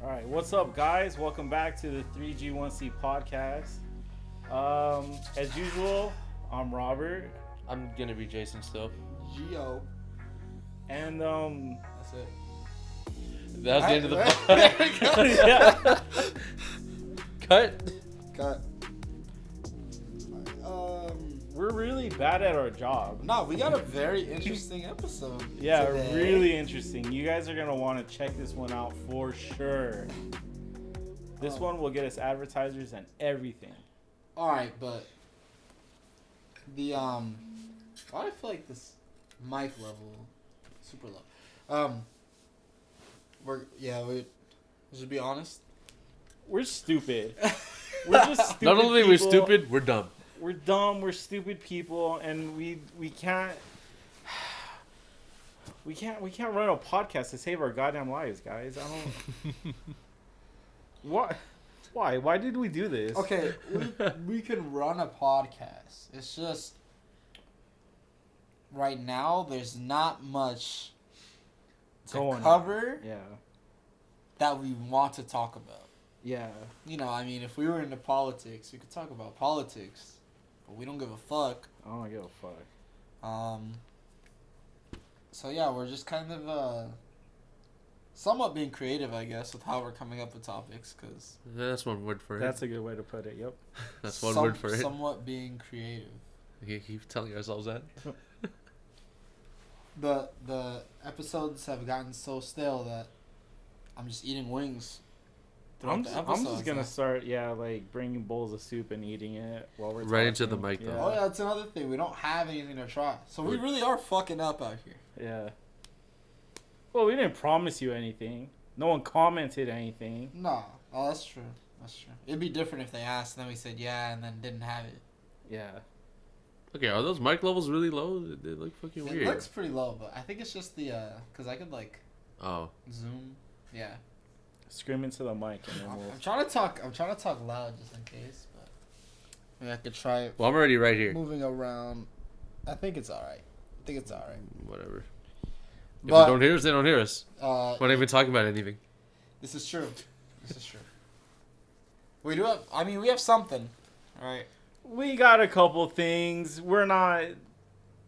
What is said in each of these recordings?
All right, what's up, guys? Welcome back to the 3G1C podcast. As usual, I'm Robert, I'm gonna be Jason still. Geo. and That's it. That was the end of the There we podcast. go. Cut. Cut. we're really bad at our job. No, we got a very interesting episode. Yeah, today. really interesting. You guys are gonna want to check this one out for sure. This one will get us advertisers and everything. All right, but why do I feel like this mic level super low? We should be honest. We're stupid. We're just stupid. Not only we're people. stupid, we're dumb. We're dumb. We're stupid people, and we can't. We can't run a podcast to save our goddamn lives, guys. I don't. What? Why did we do this? Okay, we can run a podcast. It's just right now there's not much to Going on. cover Yeah. that we want to talk about. Yeah. You know, I mean, if we were into politics, we could talk about politics, but we don't give a fuck. I don't give a fuck. So yeah, we're just kind of somewhat being creative, I guess, with how we're coming up with topics, because That's one word for it. That's a good way to put it. Yep. That's one word for it. Somewhat being creative. We keep telling ourselves that. The episodes have gotten so stale that I'm just eating wings. I'm throughout the just episodes gonna now. start, like bringing bowls of soup and eating it while we're Right into talking. the mic, though. Oh yeah, that's another thing. We don't have anything to try, so we really are fucking up out here. Yeah. Well, we didn't promise you anything. No one commented anything. No, oh that's true. That's true. It'd be different if they asked and then we said yeah and then didn't have it. Yeah. Okay, are those mic levels really low? They look fucking It weird. looks pretty low, but I think it's just the cause I could like Oh. zoom. Yeah. Scream into the mic and then I'm we'll. trying to talk. I'm trying to talk loud just in case, but maybe I could try it Well, I'm already right here. moving around. I think it's all right. Whatever. If But they don't hear us, they don't hear us. uh, We're not even talking about anything. this is true. This is true. We do have. I mean, we have something. All right. We got a couple things. We're not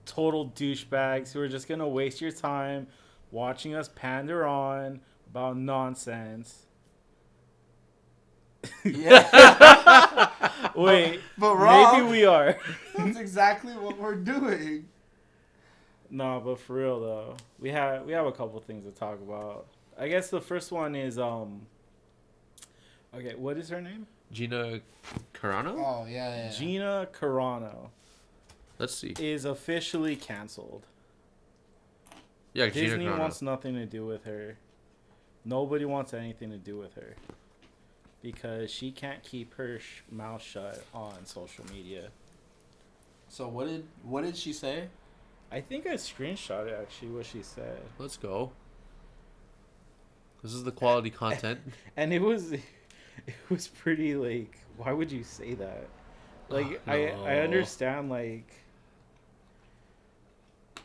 total douchebags who are just gonna waste your time watching us pander on about nonsense. Yeah. Wait, But Rob, maybe we are. that's exactly what we're doing. No, but for real though, we have a couple things to talk about. I guess the first one is Okay, what is her name? Gina Carano? Oh yeah. Gina Carano Let's see. is officially canceled. Yeah, Gina Disney Carano. wants nothing to do with her. Nobody wants anything to do with her because she can't keep her mouth shut on social media. So what did she say? I think I screenshot actually what she said, Let's go. This is the quality content. and it was pretty like. Why would you say that? Like Oh, I no. understand like.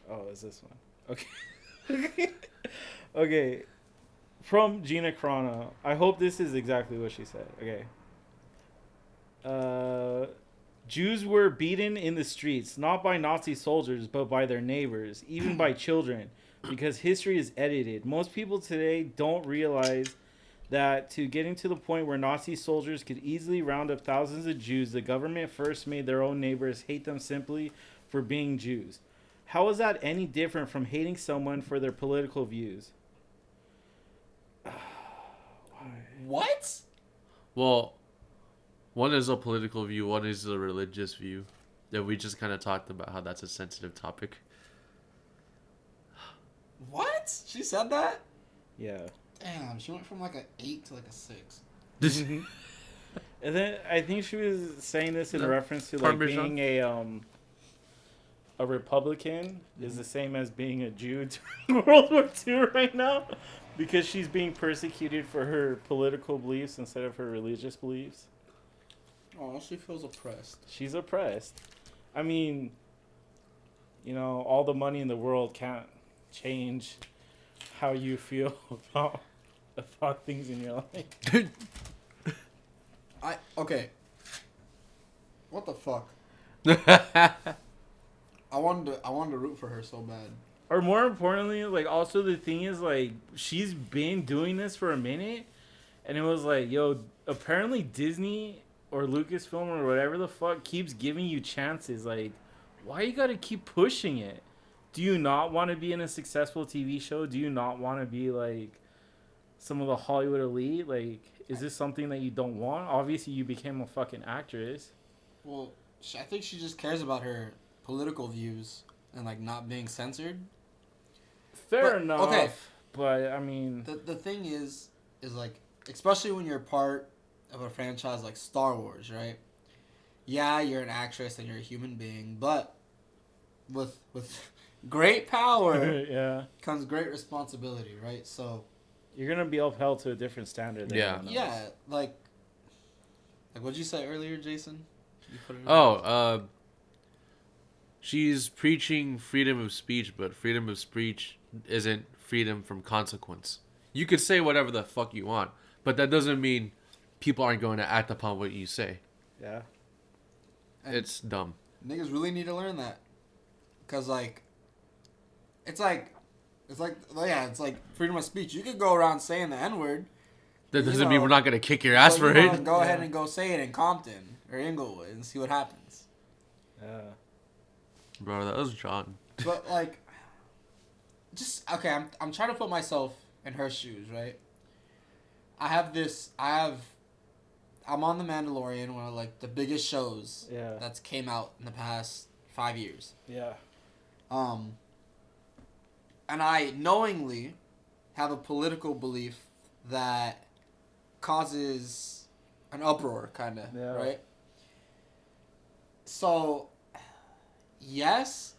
Oh, is this one okay? Okay. From Gina Carano. I hope this is exactly what she said. Okay. Jews were beaten in the streets, not by Nazi soldiers, but by their neighbors, even by children, because history is edited. Most people today don't realize that to getting to the point where Nazi soldiers could easily round up thousands of Jews, the government first made their own neighbors hate them simply for being Jews. How is that any different from hating someone for their political views? What? Well, one is a political view, one is a religious view. That we just kind of talked about how that's a sensitive topic. What? She said that? Yeah. Damn, she went from like an 8 to like a 6. And then I think she was saying this in No. reference to like Parmesan. being a Republican is the same as being a Jew during World War II right now, because she's being persecuted for her political beliefs instead of her religious beliefs. Oh, she feels oppressed. She's oppressed. I mean, all the money in the world can't change how you feel about the fuck things in your life. Okay. What the fuck? I wanted to root for her so bad. Or more importantly, like, also the thing is, like, she's been doing this for a minute, and it was like, yo, apparently Disney or Lucasfilm or whatever the fuck keeps giving you chances. Like, why you gotta keep pushing it? Do you not want to be in a successful TV show? Do you not want to be, like, some of the Hollywood elite? Like, is this something that you don't want? Obviously, you became a fucking actress. Well, I think she just cares about her political views and, like, not being censored. Fair But, enough. okay. But, I mean... The thing is like, especially when you're part of a franchise like Star Wars, right? Yeah, you're an actress and you're a human being, but with great power yeah. comes great responsibility, right? So You're going to be upheld to a different standard. Than Yeah. everyone else. yeah, like what'd you say earlier, Jason? You put it in she's preaching freedom of speech, but freedom of speech isn't freedom from consequence. You could say whatever the fuck you want, but that doesn't mean people aren't going to act upon what you say. Yeah. And It's dumb. niggas really need to learn that, cause like, it's like freedom of speech. You could go around saying the N-word. That doesn't know, mean we're not going to kick your ass for it. Go ahead and go say it in Compton or Inglewood and see what happens. Yeah. Bro, that was John. But like, just okay. I'm trying to put myself in her shoes, right? I'm on The Mandalorian, one of like the biggest shows that's came out in the past 5 years. Yeah. And I knowingly have a political belief that causes an uproar, kind of, right? So, yes,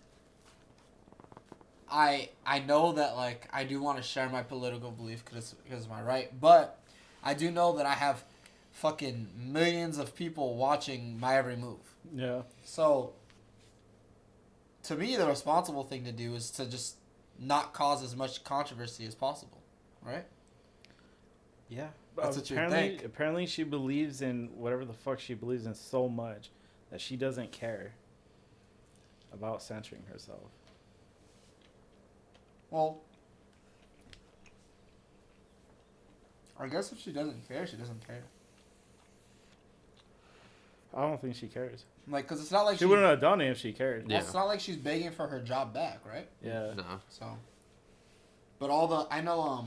I know that, like, I do want to share my political belief because it's my right, but I do know that I have fucking millions of people watching my every move. Yeah. So, to me, the responsible thing to do is to just not cause as much controversy as possible, right? Yeah. That's what you think. Apparently she believes in whatever the fuck she believes in so much that she doesn't care about censoring herself. Well, I guess if she doesn't care, she doesn't care. I don't think she cares. Like, because it's not like She wouldn't have done it if she cared. Yeah. It's not like she's begging for her job back, right? Yeah. No. So, but I know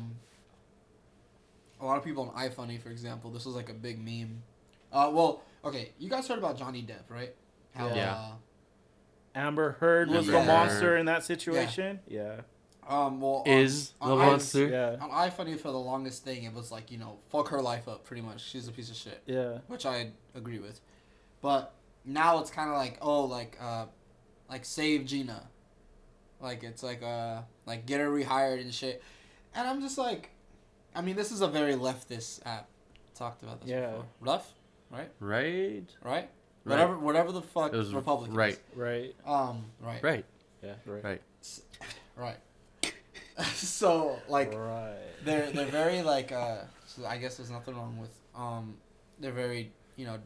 a lot of people on iFunny, for example, this was like a big meme. Well, okay, you guys heard about Johnny Depp, right? How, Yeah. Amber Heard was Yeah. the monster in that situation. Yeah. well, Is the on monster? Yeah. On iFunny for the longest thing, it was like, fuck her life up, pretty much. She's a piece of shit. Yeah. Which I agree with. But now it's kind of like, like save Gina. Like, it's like get her rehired and shit. And I'm just like, I mean, this is a very leftist app. Talked about this before. Rough, right? Right? Right? Right. Whatever the fuck It was Republicans. right. Right. Right. Right. Yeah. Right. Right. Right. So, like, Right. they're very, like, so I guess there's nothing wrong with, they're very,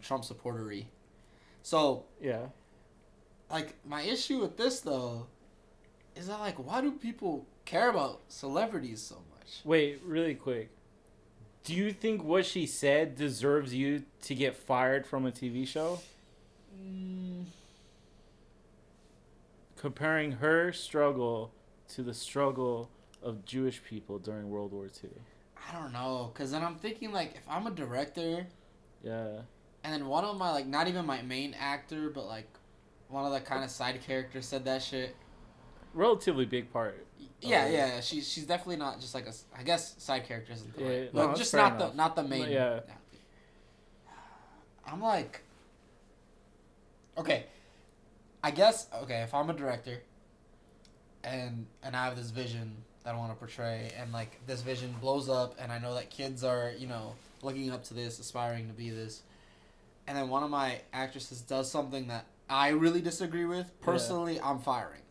Trump supporter-y. So, Yeah. like, my issue with this, though, is that, like, why do people care about celebrities so much? Wait, really quick. Do you think what she said deserves you to get fired from a TV show? Comparing her struggle to the struggle of Jewish people during World War II. I don't know, because then I'm thinking, like, if I'm a director, Yeah. and then one of my, like, not even my main actor, but, like, one of the kind of side characters said that shit. Relatively big part. Yeah. She's definitely not just like I guess side character isn't the right. no, But that's just fair not enough. the main. Yeah. I'm like, okay, I guess if I'm a director, and I have this vision that I want to portray, and like this vision blows up, and I know that kids are looking up to this, aspiring to be this, and then one of my actresses does something that I really disagree with. Personally, I'm firing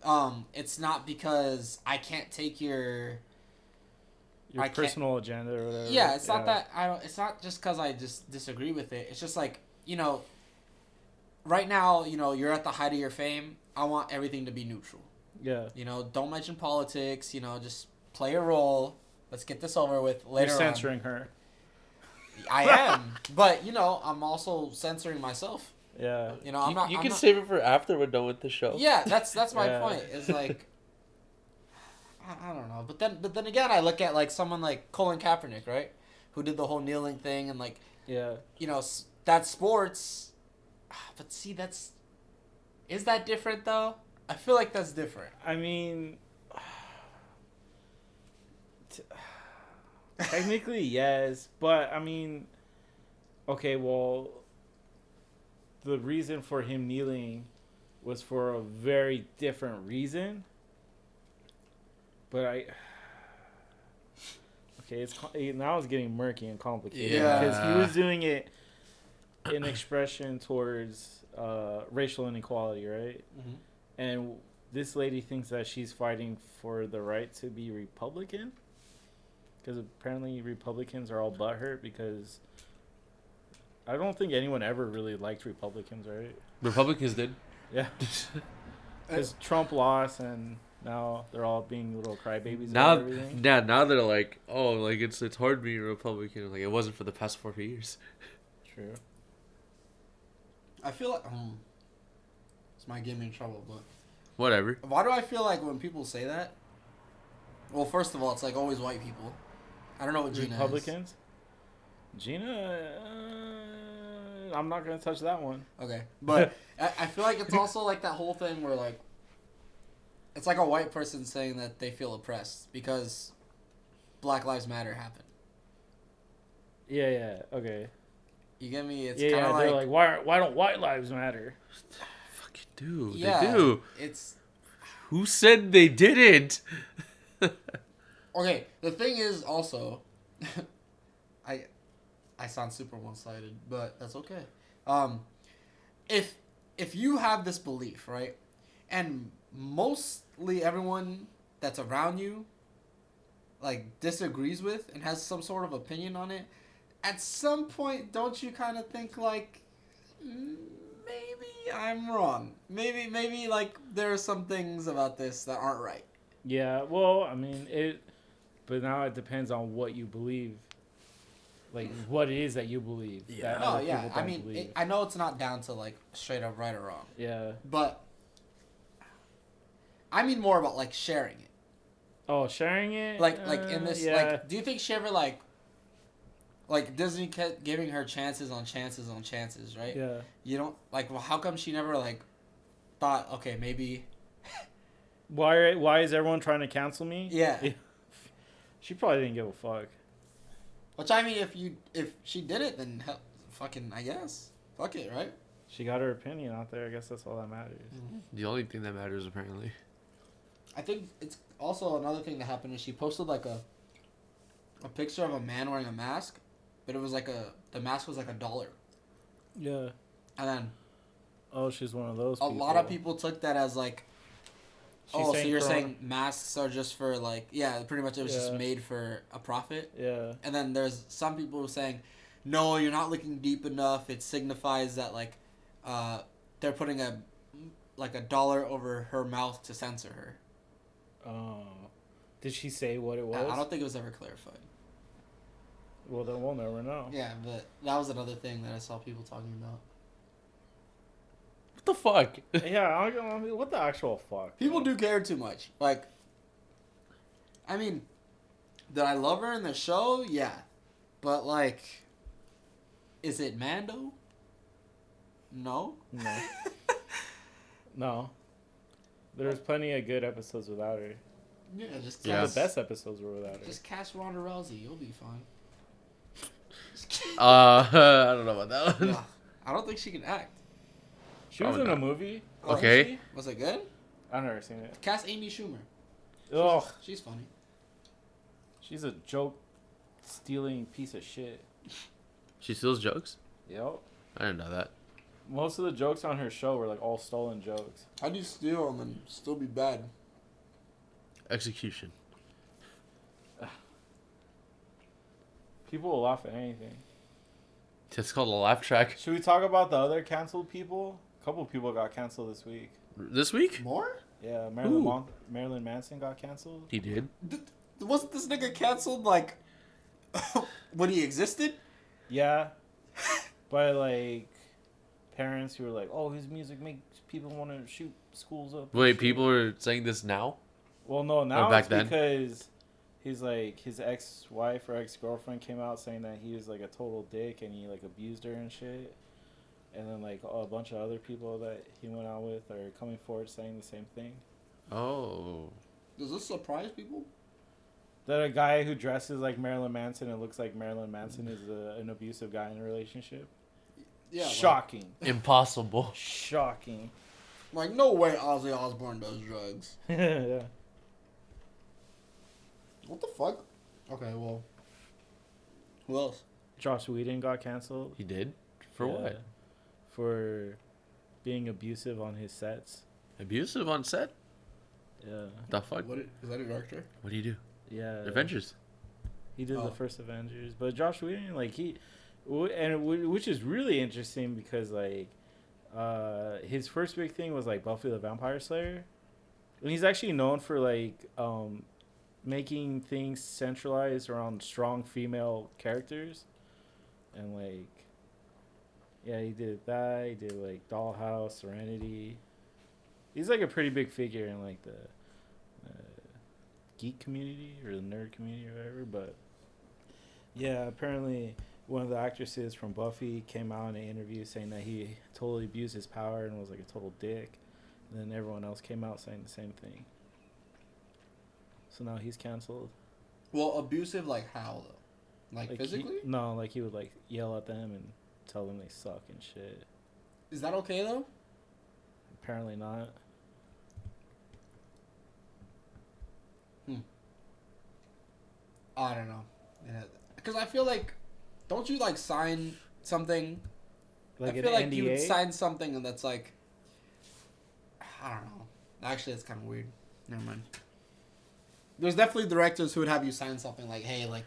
them. It's not because I can't take your Your I can't. personal agenda or whatever. Yeah, it's not that I don't. It's not just because I just disagree with it. It's just like, right now, you're at the height of your fame. I want everything to be neutral. Yeah. Don't mention politics. Just play a role. Let's get this over with later. You're censoring her. I am, but I'm also censoring myself. Yeah. I'm not. You I'm can not, save it for after we're done with the show. Yeah, that's my Yeah. point. It's like, I don't know, but then again, I look at like someone like Colin Kaepernick, right, who did the whole kneeling thing and like, Yeah. that's sports, but see, is that different though? I feel like that's different. I mean, technically yes, but I mean, okay, well, the reason for him kneeling was for a very different reason. But now it's getting murky and complicated. Yeah. Because he was doing it in expression towards racial inequality, right? Mm-hmm. And this lady thinks that she's fighting for the right to be Republican. Because apparently Republicans are all butthurt because I don't think anyone ever really liked Republicans, right? Republicans did. Yeah. Because Trump lost and now they're all being little crybabies. Now, about everything. now they're like, oh, like it's hard being a Republican. Like it wasn't for the past 4 years. True. I feel like this might get me in trouble, but Whatever. why do I feel like when people say that? Well, first of all, it's like always white people. I don't know what Gina Republicans? Gina, I'm not going to touch that one. is. Okay, but I feel like it's also like that whole thing where like it's like a white person saying that they feel oppressed because Black Lives Matter happened. Yeah, okay. You get me? It's Yeah, kind of they're like, why don't white lives matter? Fucking do. yeah, They do. It's Who said they didn't? okay. The thing is also, I sound super one-sided, but that's okay. If you have this belief, right, and mostly everyone that's around you, like disagrees with and has some sort of opinion on it, at some point, don't you kind of think like, maybe I'm wrong. Maybe like there are some things about this that aren't right. Yeah, well, I mean, but now it depends on what you believe. Like, what it is that you believe. Yeah. that No, other yeah. people I don't mean, believe. I know it's not down to like straight up right or wrong, Yeah. but I mean more about like sharing it. Oh, sharing it? Like in this, yeah. like, do you think she ever like Disney kept giving her chances on chances on chances, right? Yeah. You don't like. Well, how come she never like thought, okay, maybe. Why is everyone trying to cancel me? Yeah. She probably didn't give a fuck. Which I mean, if she did it, then hell, fucking I guess, fuck it, right? She got her opinion out there. I guess that's all that matters. The only thing that matters, apparently. I think it's also another thing that happened is she posted like a picture of a man wearing a mask, but it was like the mask was like $1, Yeah. and then Oh, she's one of those a people. lot of people took that as like, She's oh, so saying you're corona- saying masks are just for like, yeah, pretty much it was just Yeah. made for a profit. Yeah. And then there's some people who are saying, no, you're not looking deep enough. It signifies that like, they're putting a $1 over her mouth to censor her. Oh. Did she say what it was? I don't think it was ever clarified. Well, then we'll never know. Yeah, but that was another thing that I saw people talking about. What the fuck? Yeah, I mean, what the actual fuck? People do care too much. Like, I mean, did I love her in the show? Yeah. But, like, is it Mando? No. No. No. There's plenty of good episodes without her. Yeah, just Some of the best episodes were without her. Just cast Ronda Rousey. You'll be fine. I don't know about that one. Yeah. I don't think she can act. She was Probably in a not. movie. Okay. wasn't Was it good? she? I've never seen it. Cast Amy Schumer. Ugh. She's funny. She's a joke stealing piece of shit. She steals jokes? Yep. I didn't know that. Most of the jokes on her show were like all stolen jokes. How do you steal them and still be bad? Execution. People will laugh at anything. It's called a laugh track. Should we talk about the other canceled people? A couple of people got canceled this week. This week? More? Yeah, Marilyn Manson got canceled. He did. Wasn't this nigga canceled like when he existed? Yeah, by like parents who were like, "Oh, his music makes people want to shoot schools up." Wait, people are saying this now? Well, no, now back it's then? because he's like his ex-wife or ex-girlfriend came out saying that he was like a total dick and he like abused her and shit. And then like a bunch of other people that he went out with are coming forward saying the same thing. Oh. Does this surprise people? That a guy who dresses like Marilyn Manson and looks like Marilyn Manson is an abusive guy in a relationship. Yeah. Shocking. Impossible. Shocking. Like no way Ozzy Osbourne does drugs. Yeah. What the fuck? Okay, well. Who else? Josh Whedon got canceled. He did? For Yeah. what? For being abusive on his sets. Abusive on set? Yeah. The fuck? Is that a director? What do you do? Yeah. Avengers. He did Oh. the first Avengers, but Josh Whedon, like which is really interesting because like, his first big thing was like Buffy the Vampire Slayer, and he's actually known for like making things centralized around strong female characters, and like, yeah, he did that. He did like Dollhouse, Serenity. He's like a pretty big figure in like the geek community or the nerd community or whatever, but yeah, apparently one of the actresses from Buffy came out in an interview saying that he totally abused his power and was like a total dick, and then everyone else came out saying the same thing, so now he's canceled. Well, abusive like how though? Like physically? No, like he would like yell at them and tell them they suck and shit. Is that okay though? Apparently not. I don't know. Yeah, because I feel like, don't you like sign something? Like I an feel like NDA? you would sign something and that's like, I don't know. Actually, it's kind of weird. Never mind. There's definitely directors who would have you sign something like, hey, like,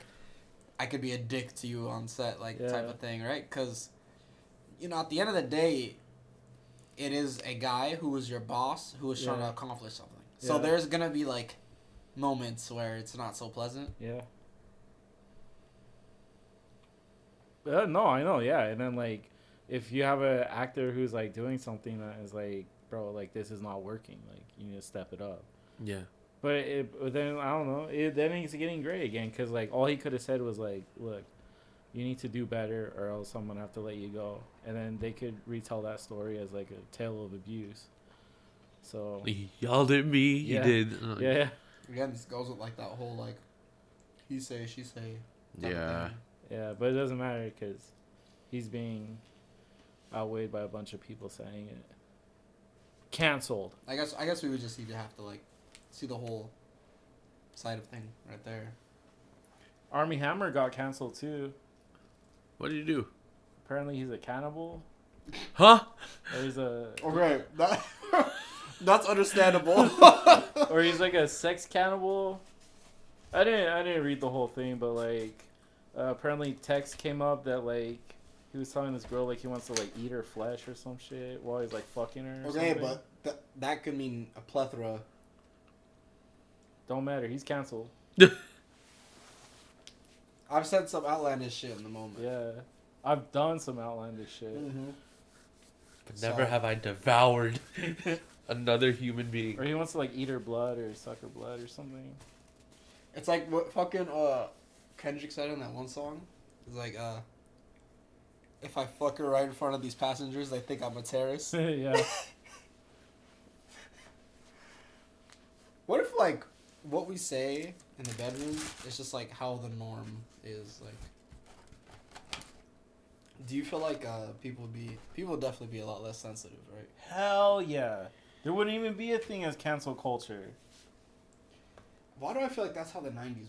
I could be a dick to you on set, like, type Yeah. of thing, right? Because, you know, at the end of the day, it is a guy who is your boss who is trying to Yeah. accomplish something. So Yeah. there's going to be, like, moments where it's not so pleasant. Yeah. No, I know, yeah. And then, like, if you have an actor who's, like, doing something that is, like, bro, like, this is not working. Like, you need to step it up. Yeah. But then, I don't know. Then he's getting gray again because, like, all he could have said was, like, look, you need to do better or else I'm going to have to let you go. And then they could retell that story as, like, a tale of abuse. So, He yelled at me. Yeah. He did. yeah. Again, this goes with, like, that whole, like, he say, she say. type of Yeah. thing. Yeah, but it doesn't matter because he's being outweighed by a bunch of people saying it. Canceled. I guess we would just need to have to, like, see the whole side of thing right there. Army Hammer got canceled too. What did you do? Apparently he's a cannibal. Huh? Or he's a Okay, that's understandable. or he's like a sex cannibal. I didn't read the whole thing, but like apparently text came up that like he was telling this girl like he wants to like eat her flesh or some shit while he's like fucking her. Or Okay, something. but that could mean a plethora. Don't matter. He's canceled. I've said some outlandish shit in the moment. Yeah, I've done some outlandish shit. Mm-hmm. But never have I devoured another human being. Or he wants to like eat her blood or suck her blood or something. It's like what fucking Kendrick said in that one song. It's like if I fuck her right in front of these passengers, they think I'm a terrorist. Yeah. What if like what we say in the bedroom is just like how the norm is like? Do you feel like people would definitely be a lot less sensitive, right? Hell yeah. There wouldn't even be a thing as cancel culture. Why do I feel like that's how the 90s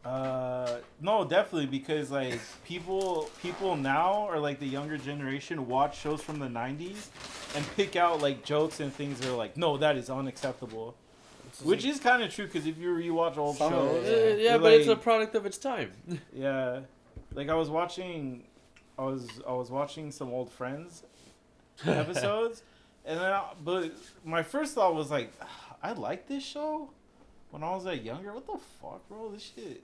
was? No, definitely because like people now or like the younger generation watch shows from the 90s and pick out like jokes and things that are like, no, that is unacceptable. Which is kind of true because if you rewatch old Some of shows, it, Yeah, you're but it's a like- product of its time. yeah, like I was watching some old Friends episodes, and then but my first thought was like, I like this show when I was like younger. What the fuck, bro? This shit.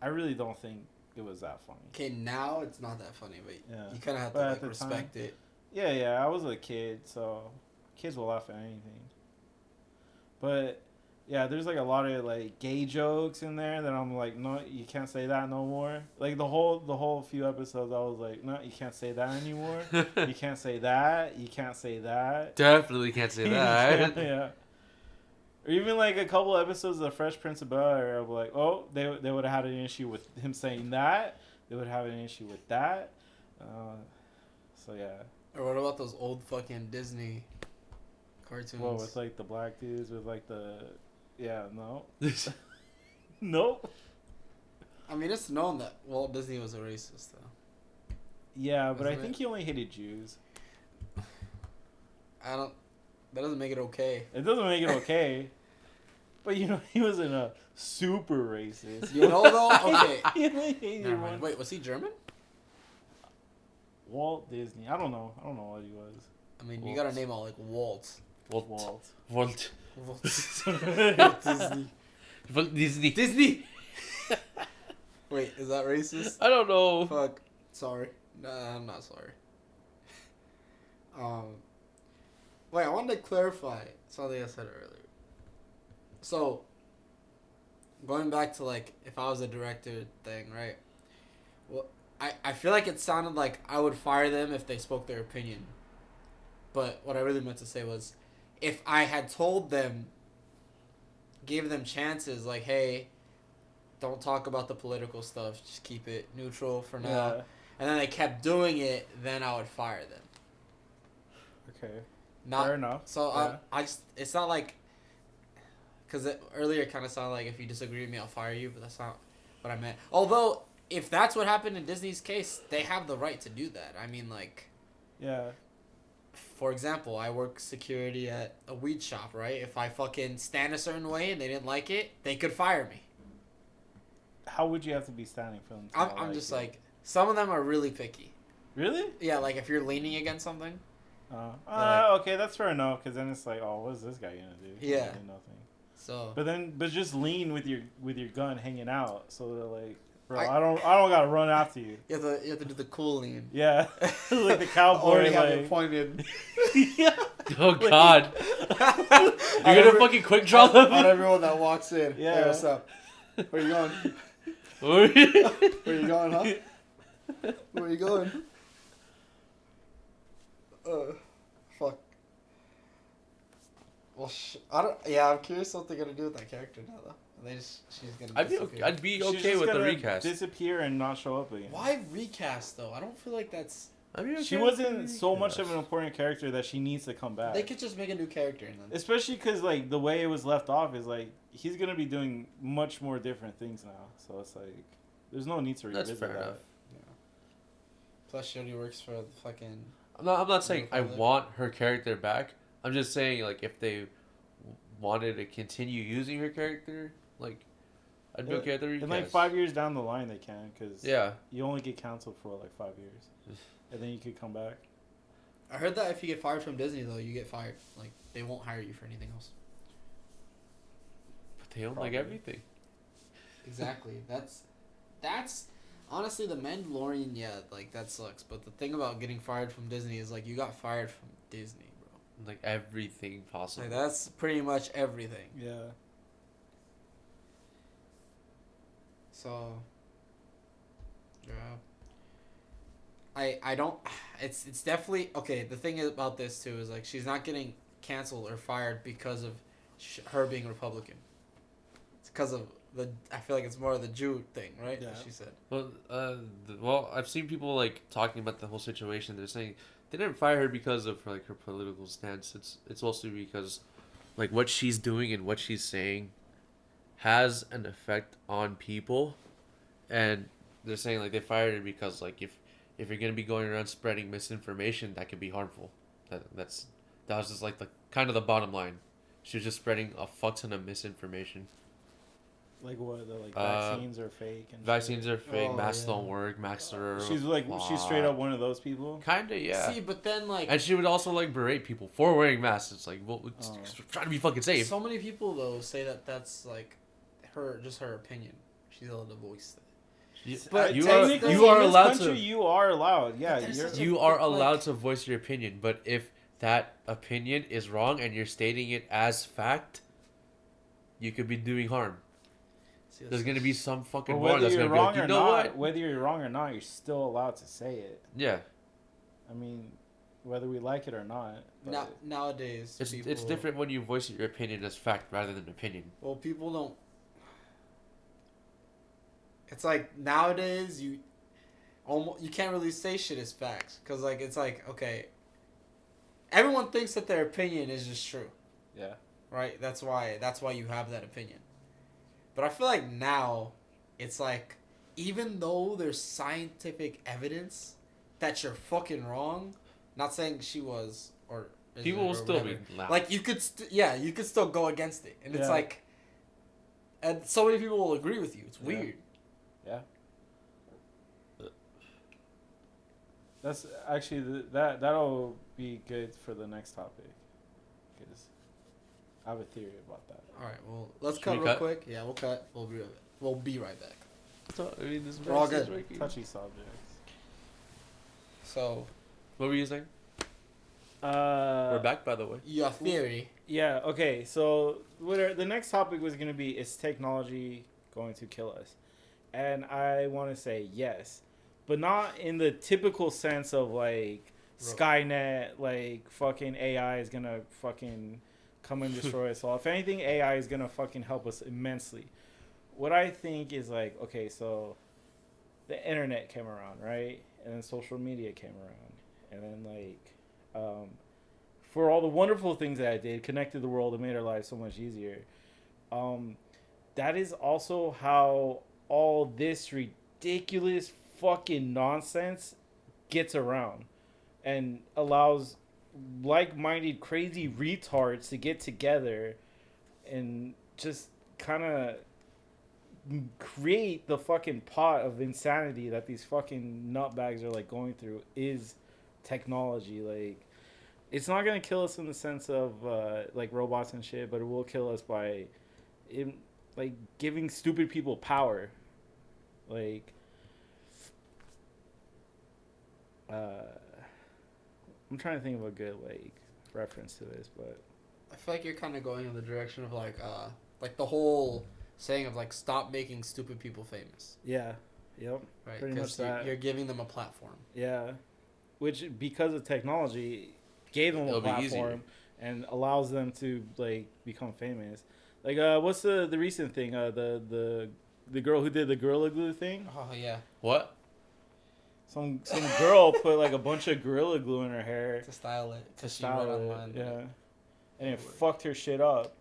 I really don't think it was that funny. Okay, now it's not that funny, but Yeah. you kind of have to But at like the respect it. Yeah, I was a kid, so kids will laugh at anything. But yeah, there's like a lot of like gay jokes in there that I'm like, no, you can't say that no more. Like the whole few episodes, I was like, no, you can't say that anymore. You can't say that. You can't say that. Definitely can't say that. Yeah. Or even like a couple episodes of The Fresh Prince of Bel-Air, I'm like, oh, they would have had an issue with him saying that. They would have an issue with that. So yeah. Or what about those old fucking Disney cartoons? Well, with like the black dudes with like the, yeah, no, nope. I mean, it's known that Walt Disney was a racist, though. Yeah, but I Isn't think it? he only hated Jews. That doesn't make it okay. It doesn't make it okay. But you know, he wasn't a super racist. You know, though? Okay. He only hated Never one. mind. Wait, was he German? Walt Disney. I don't know what he was. I mean, you Walt. got to name all like Walt. Walt. Walt. Walt Disney. Walt Disney. Disney. Wait, is that racist? I don't know. Fuck. Sorry. Nah, I'm not sorry. Wait, I wanted to clarify something I said earlier. So, going back to like if I was a director thing, right? Well, I feel like it sounded like I would fire them if they spoke their opinion. But what I really meant to say was, if I had told them, gave them chances, like, hey, don't talk about the political stuff, just keep it neutral for now. Yeah. And then they kept doing it, then I would fire them. Okay. Not, Fair enough. So Yeah. I just, it's not like, because earlier it kind of sounded like if you disagree with me, I'll fire you, but that's not what I meant. Although, if that's what happened in Disney's case, they have the right to do that. I mean, like, Yeah. for example, I work security at a weed shop, right? If I fucking stand a certain way and they didn't like it, they could fire me. How would you have to be standing for them? to I'm, not I'm just it? like, some of them are really picky. Really? Yeah, like if you're leaning against something. Okay, that's fair enough. Because then it's like, oh, what is this guy gonna do? He's Yeah. gonna do nothing. So. But just lean with your gun hanging out, so they're like, bro, I- I don't gotta run after you. You have to do the cool lean. Yeah, like the cowboy. Already have it Like, pointed. yeah. Oh God! You're You're gonna fucking quick draw them. On everyone that walks in. Yeah. Hey, what's up? Where you going? Where Where you going, huh? Where you going? Fuck. Well, I don't. Yeah, I'm curious what they're gonna do with that character now, though. She's gonna. I'd be She's okay just with the gonna recast. Disappear and not show up again. Why recast though? I don't feel like that's. I'd be okay She with the wasn't so much of recast. an important character that she needs to come back. They could just make a new character and then. Especially because like the way it was left off is like he's gonna be doing much more different things now. So it's like there's no need to That's revisit fair that. enough. Plus, she already works for the fucking. I'm not saying I Father. want her character back. I'm just saying like if they wanted to continue using her character, like I'd be okay with the recast. And like 5 years down the line, they can because Yeah. you only get canceled for like 5 years, and then you could come back. I heard that if you get fired from Disney, though, you get fired. Like they won't hire you for anything else. But they own like Probably. everything. Exactly. That's honestly the Mandalorian. Yeah, like that sucks. But the thing about getting fired from Disney is like you got fired from Disney, bro. Like everything possible. Like that's pretty much everything. Yeah. So. Yeah. I don't. It's definitely okay. The thing about this too is like she's not getting canceled or fired because of her being Republican. It's because of the. I feel like it's more of the Jew thing, right? Yeah. That she said. Well, I've seen people like talking about the whole situation. They're saying they didn't fire her because of like her political stance. It's mostly because like what she's doing and what she's saying has an effect on people, and they're saying like they fired her because like if you're gonna be going around spreading misinformation, that could be harmful. That was just like the kind of the bottom line. She was just spreading a fuck ton of misinformation. Like what? The like Uh, vaccines are fake and Vaccines shit. are fake. Oh, masks yeah. don't work. Masks are. She's like she's straight up one of those people. Kinda, yeah. See, but then like And she would also like berate people for wearing masks. It's like, well, it's trying to be fucking safe. so many people though say that that's like her opinion. She's allowed to voice that. But you technically, you are in this allowed country, to. you are allowed. Yeah, there's you're. such a- You are like- allowed to voice your opinion, but if that opinion is wrong and you're stating it as fact, you could be doing harm. See, There's gonna be some fucking But bar whether that's you're gonna be wrong like, you or know not, what? whether you're wrong or not, you're still allowed to say it. Yeah, I mean, whether we like it or not. but- nowadays it's people, different when you voice your opinion as fact rather than opinion. Well, people don't. It's like nowadays you can't really say shit as facts because like it's like okay. Everyone thinks that their opinion is just true, Yeah. right? That's why you have that opinion. But I feel like now, it's like even though there's scientific evidence that you're fucking wrong, not saying she was or People will or still whatever. be loud. Like you could you could still go against it, and it's Yeah. like, and so many people will agree with you. It's Yeah. weird. Yeah. That's actually that'll be good for the next topic, because I have a theory about that. All right, well, let's Should cut we real cut? quick. Yeah, we'll cut. We'll be right back. I mean, this We're all mess is good. working. Touchy subjects. So, What were you saying? We're We're back, by the way. your theory. Yeah. Okay. So the next topic was going to be: is technology going to kill us? And I want to say yes, but not in the typical sense of like Skynet, like fucking AI is gonna fucking come and destroy us all. If anything, AI is gonna fucking help us immensely. What I think is like, okay, so the internet came around, right? And then social media came around. And then like for all the wonderful things that I did, connected the world and made our lives so much easier. That is also how all this ridiculous fucking nonsense gets around and allows like-minded crazy retards to get together and just kind of create the fucking pot of insanity that these fucking nutbags are like going through is technology. Like, it's not gonna kill us in the sense of like robots and shit, but it will kill us by like giving stupid people power. Like, I'm trying to think of a good like reference to this, but I feel like you're kind of going in the direction of like the whole saying of like stop making stupid people famous, yeah, yep, right? pretty much Because that. you're giving them a platform. Yeah, which because of technology gave them a It'll be easier. platform and allows them to like become famous. Like what's the recent thing? The girl who did the Gorilla Glue thing. Oh yeah, What? Some girl put like a bunch of Gorilla Glue in her hair to style it to because she style read it. online. Yeah, and it fucked her shit up.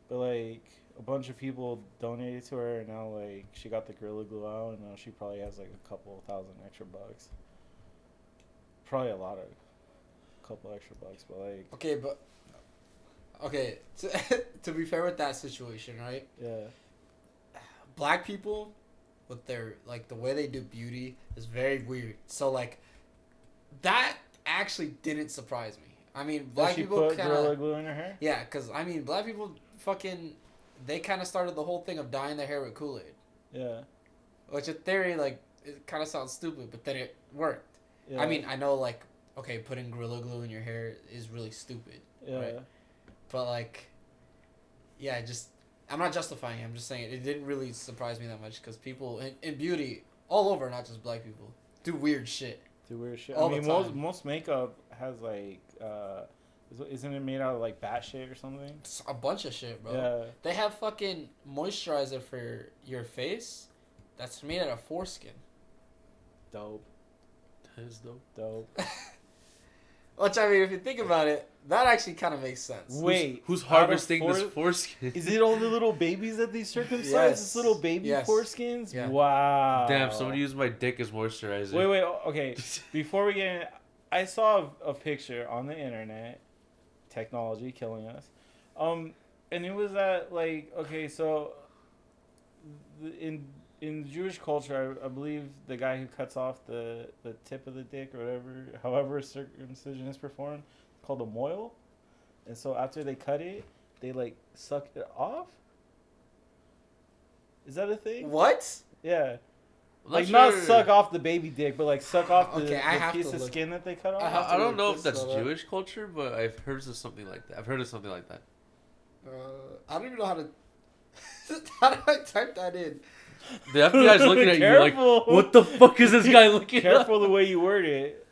But like a bunch of people donated to her, and now like she got the Gorilla Glue out, and now she probably has like a couple thousand extra bucks. Probably a couple extra bucks, but like Okay, to be fair with that situation, right? yeah. Black people with their like the way they do beauty is very weird. So like that actually didn't surprise me. I mean, black Did she people put Gorilla kind of Glue in her hair? yeah, because I mean, black people fucking they kind of started the whole thing of dyeing their hair with Kool-Aid, Yeah. which in theory like it kind of sounds stupid, but then it worked. Yeah. I mean, I know like okay, putting Gorilla Glue in your hair is really stupid, yeah. right? But like, yeah, I'm not justifying it. I'm just saying it didn't really surprise me that much because people in beauty all over, not just black people, do weird shit. Do weird shit. all I the mean, time. most makeup has like, isn't it made out of like bat shit or something? It's a bunch of shit, bro. Yeah. They have fucking moisturizer for your face that's made out of foreskin. Dope. That is dope. Dope. Which I mean, if you think about it, that actually kind of makes sense. Wait. Who's out of harvesting this four- foreskin? Is it all the little babies that they circumcise? Yes. This little baby Yes. foreskins? Yeah. Wow. Damn, someone used my dick as moisturizer. Wait, okay. Before we get in, I saw a picture on the internet, technology killing us. And it was that like okay, so in Jewish culture, I believe the guy who cuts off the tip of the dick or whatever, however circumcision is performed, called a moil. And so after they cut it, they like suck it off. Is that a thing? What? Yeah. I'm Like sure. not suck off the baby dick, but like suck off the, Okay, I the have piece to of look. skin that they cut I have off. to I don't look know if this that's one up. Jewish culture, but I've heard of something like that. I've heard of something like that. I don't even know how to. How do I type that in? The FBI's looking at you like, Careful. what the fuck is this guy looking at? Careful the way you word it.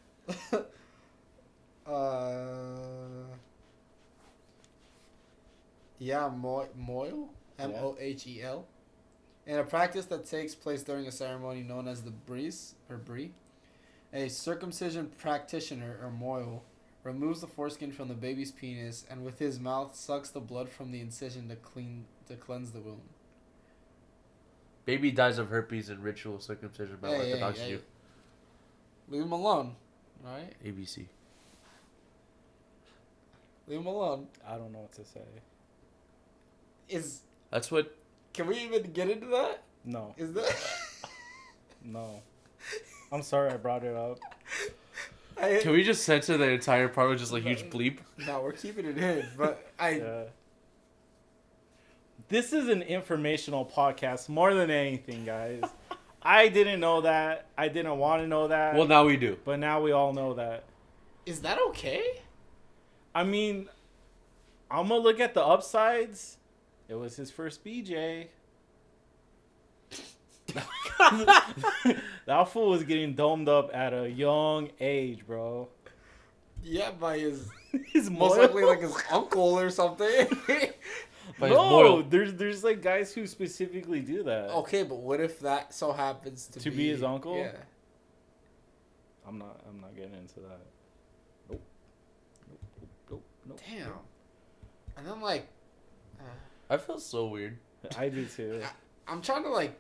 Yeah, moil, Mohel, in a practice that takes place during a ceremony known as the bris or brie. A circumcision practitioner or moil removes the foreskin from the baby's penis and with his mouth sucks the blood from the incision to cleanse the wound. Baby dies of herpes in ritual circumcision by Hey, Orthodox hey, Jew. Leave him alone, right? ABC. Leave him alone. I don't know what to say. That's what. Can we even get into that? No. Is that? No. I'm sorry I brought it up. Can we just censor the entire part with just a huge bleep? No, we're keeping it in. But Yeah. This is an informational podcast more than anything, guys. I didn't know that. I didn't want to know that. Well, now we do. But now we all know that. Is that okay? I mean, I'm going to look at the upsides. It was his first BJ. That fool was getting domed up at a young age, bro. Yeah, by his His most moil. likely like his uncle or something. By his No, moil. there's like guys who specifically do that. Okay, but what if that so happens To be his uncle? Yeah. I'm not getting into that. Nope. Nope. Damn. And then like, I feel so weird. I do too. I'm trying to like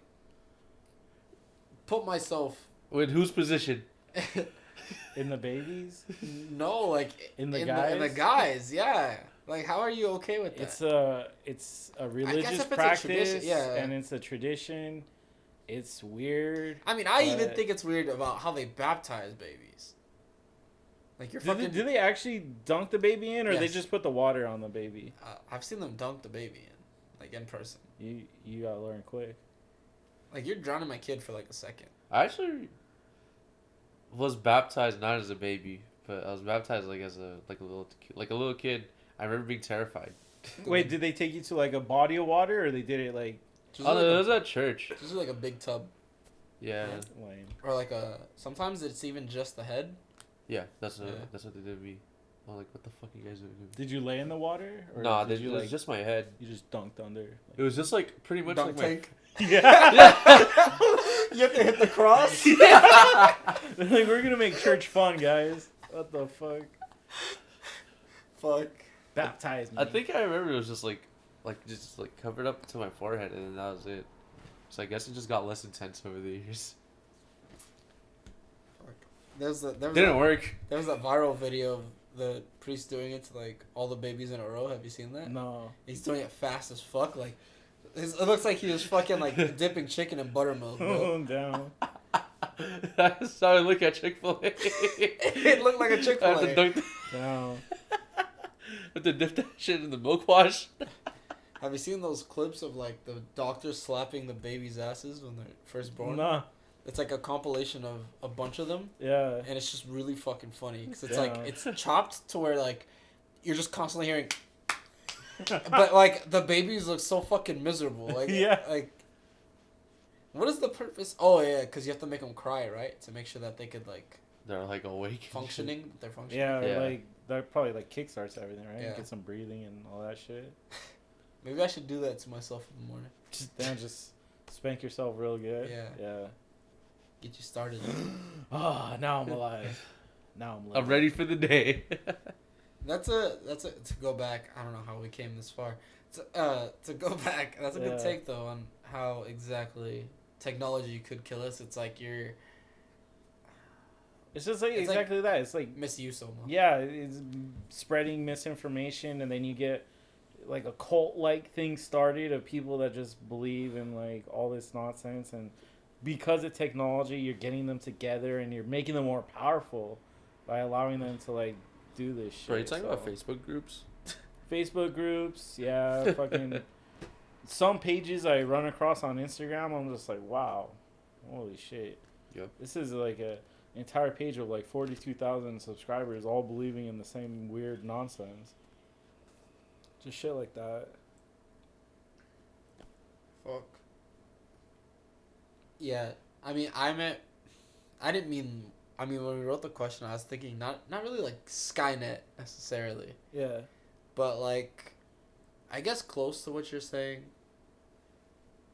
put myself. With whose position? In the babies, No, like In the in guys? the guys, yeah. Like, how are you okay with that? it's a religious if it's a practice, tradition, yeah. and it's a tradition. It's weird. I mean, I even but- think it's weird about how they baptize babies. Like you're fucking. Do they actually dunk the baby in, or they Yes. just put the water on the baby? I've seen them dunk the baby in, like in person. You gotta learn quick. Like you're drowning my kid for like a second. I actually was baptized not as a baby, but I was baptized like as a little kid. I remember being terrified. Wait, did they take you to like a body of water, or they did it like Just Oh, like no, a- it was at church. Just like a big tub, Yeah, lame? or like a. Sometimes it's even just the head. yeah, that's what Yeah. that's what they did to me. I'm like, what the fuck are you guys doing? Did you lay in the water? Or Nah, did it you was like just my head. you just dunked under? It was just like pretty much Dunk like tank. Yeah. You have to hit the cross. They're like, we're gonna make church fun, guys. What the fuck? Fuck. Baptize me. I think I remember it was just like covered up to my forehead, and then that was it. So I guess it just got less intense over the years. There was Didn't work. There was that viral video of the priest doing it to like all the babies in a row. Have you seen that? No. He's doing it fast as fuck. Like, it looks like he was fucking like dipping chicken in buttermilk, bro. Oh, down. I started looking at Chick-fil-A. It looked like a I have to Chick-fil-A. dunk. Down. I have to dip that shit in the milk wash. Have you seen those clips of like the doctors slapping the babies' asses when they're first born? Nah. It's like a compilation of a bunch of them, Yeah. and it's just really fucking funny because it's Yeah. like it's chopped to where like you're just constantly hearing, but like the babies look so fucking miserable. Like Yeah. like. What is the purpose? Oh yeah, because you have to make them cry, right? To make sure that they could like They're like awake. functioning. They're functioning. Yeah, Yeah. like that probably like kickstarts everything, right? Yeah. Get some breathing and all that shit. Maybe I should do that to myself in the morning. Just spank yourself real good. Yeah. Yeah. Get you started. Ah, now I'm alive. Now I'm living. I'm ready for the day. That's a to go back. I don't know how we came this far. To go back. That's a good Yeah. take though on how exactly technology could kill us. It's like you're It's just like It's like- exactly that. It's like misuse almost. yeah, it's spreading misinformation, and then you get like a cult like thing started of people that just believe in like all this nonsense, and because of technology you're getting them together and you're making them more powerful by allowing them to like do this shit. Bro, you talking so. about Facebook groups? Facebook groups, yeah, fucking some pages I run across on Instagram, I'm just like, wow, holy shit. Yep. This is like a entire page of like 42,000 subscribers all believing in the same weird nonsense. Just shit like that. Fuck. Yeah, I mean, I didn't mean. I mean, when we wrote the question, I was thinking not really like Skynet necessarily, Yeah. but like, I guess close to what you're saying.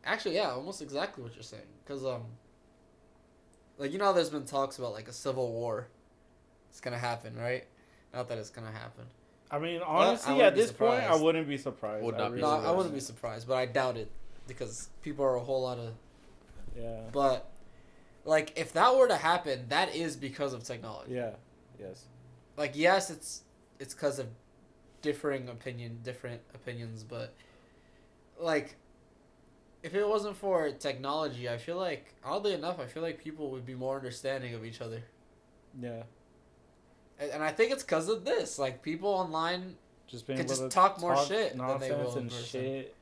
Actually, yeah, almost exactly what you're saying. Cause like you know, how there's been talks about like a civil war. It's gonna happen, right? Not that it's gonna happen. I mean, I honestly, wouldn't at be this point, I surprised. wouldn't be surprised. Would not be No, I surprised. wouldn't be surprised, but I doubt it because people are a whole lot of. Yeah. But, like, if that were to happen, that is because of technology. Yeah. Yes. Like, yes, it's because of different opinions, but like, if it wasn't for technology, I feel like, oddly enough, I feel like people would be more understanding of each other. Yeah. And I think it's because of this. Like, people online Just being could able just to talk more shit than they nonsense will in and person. shit.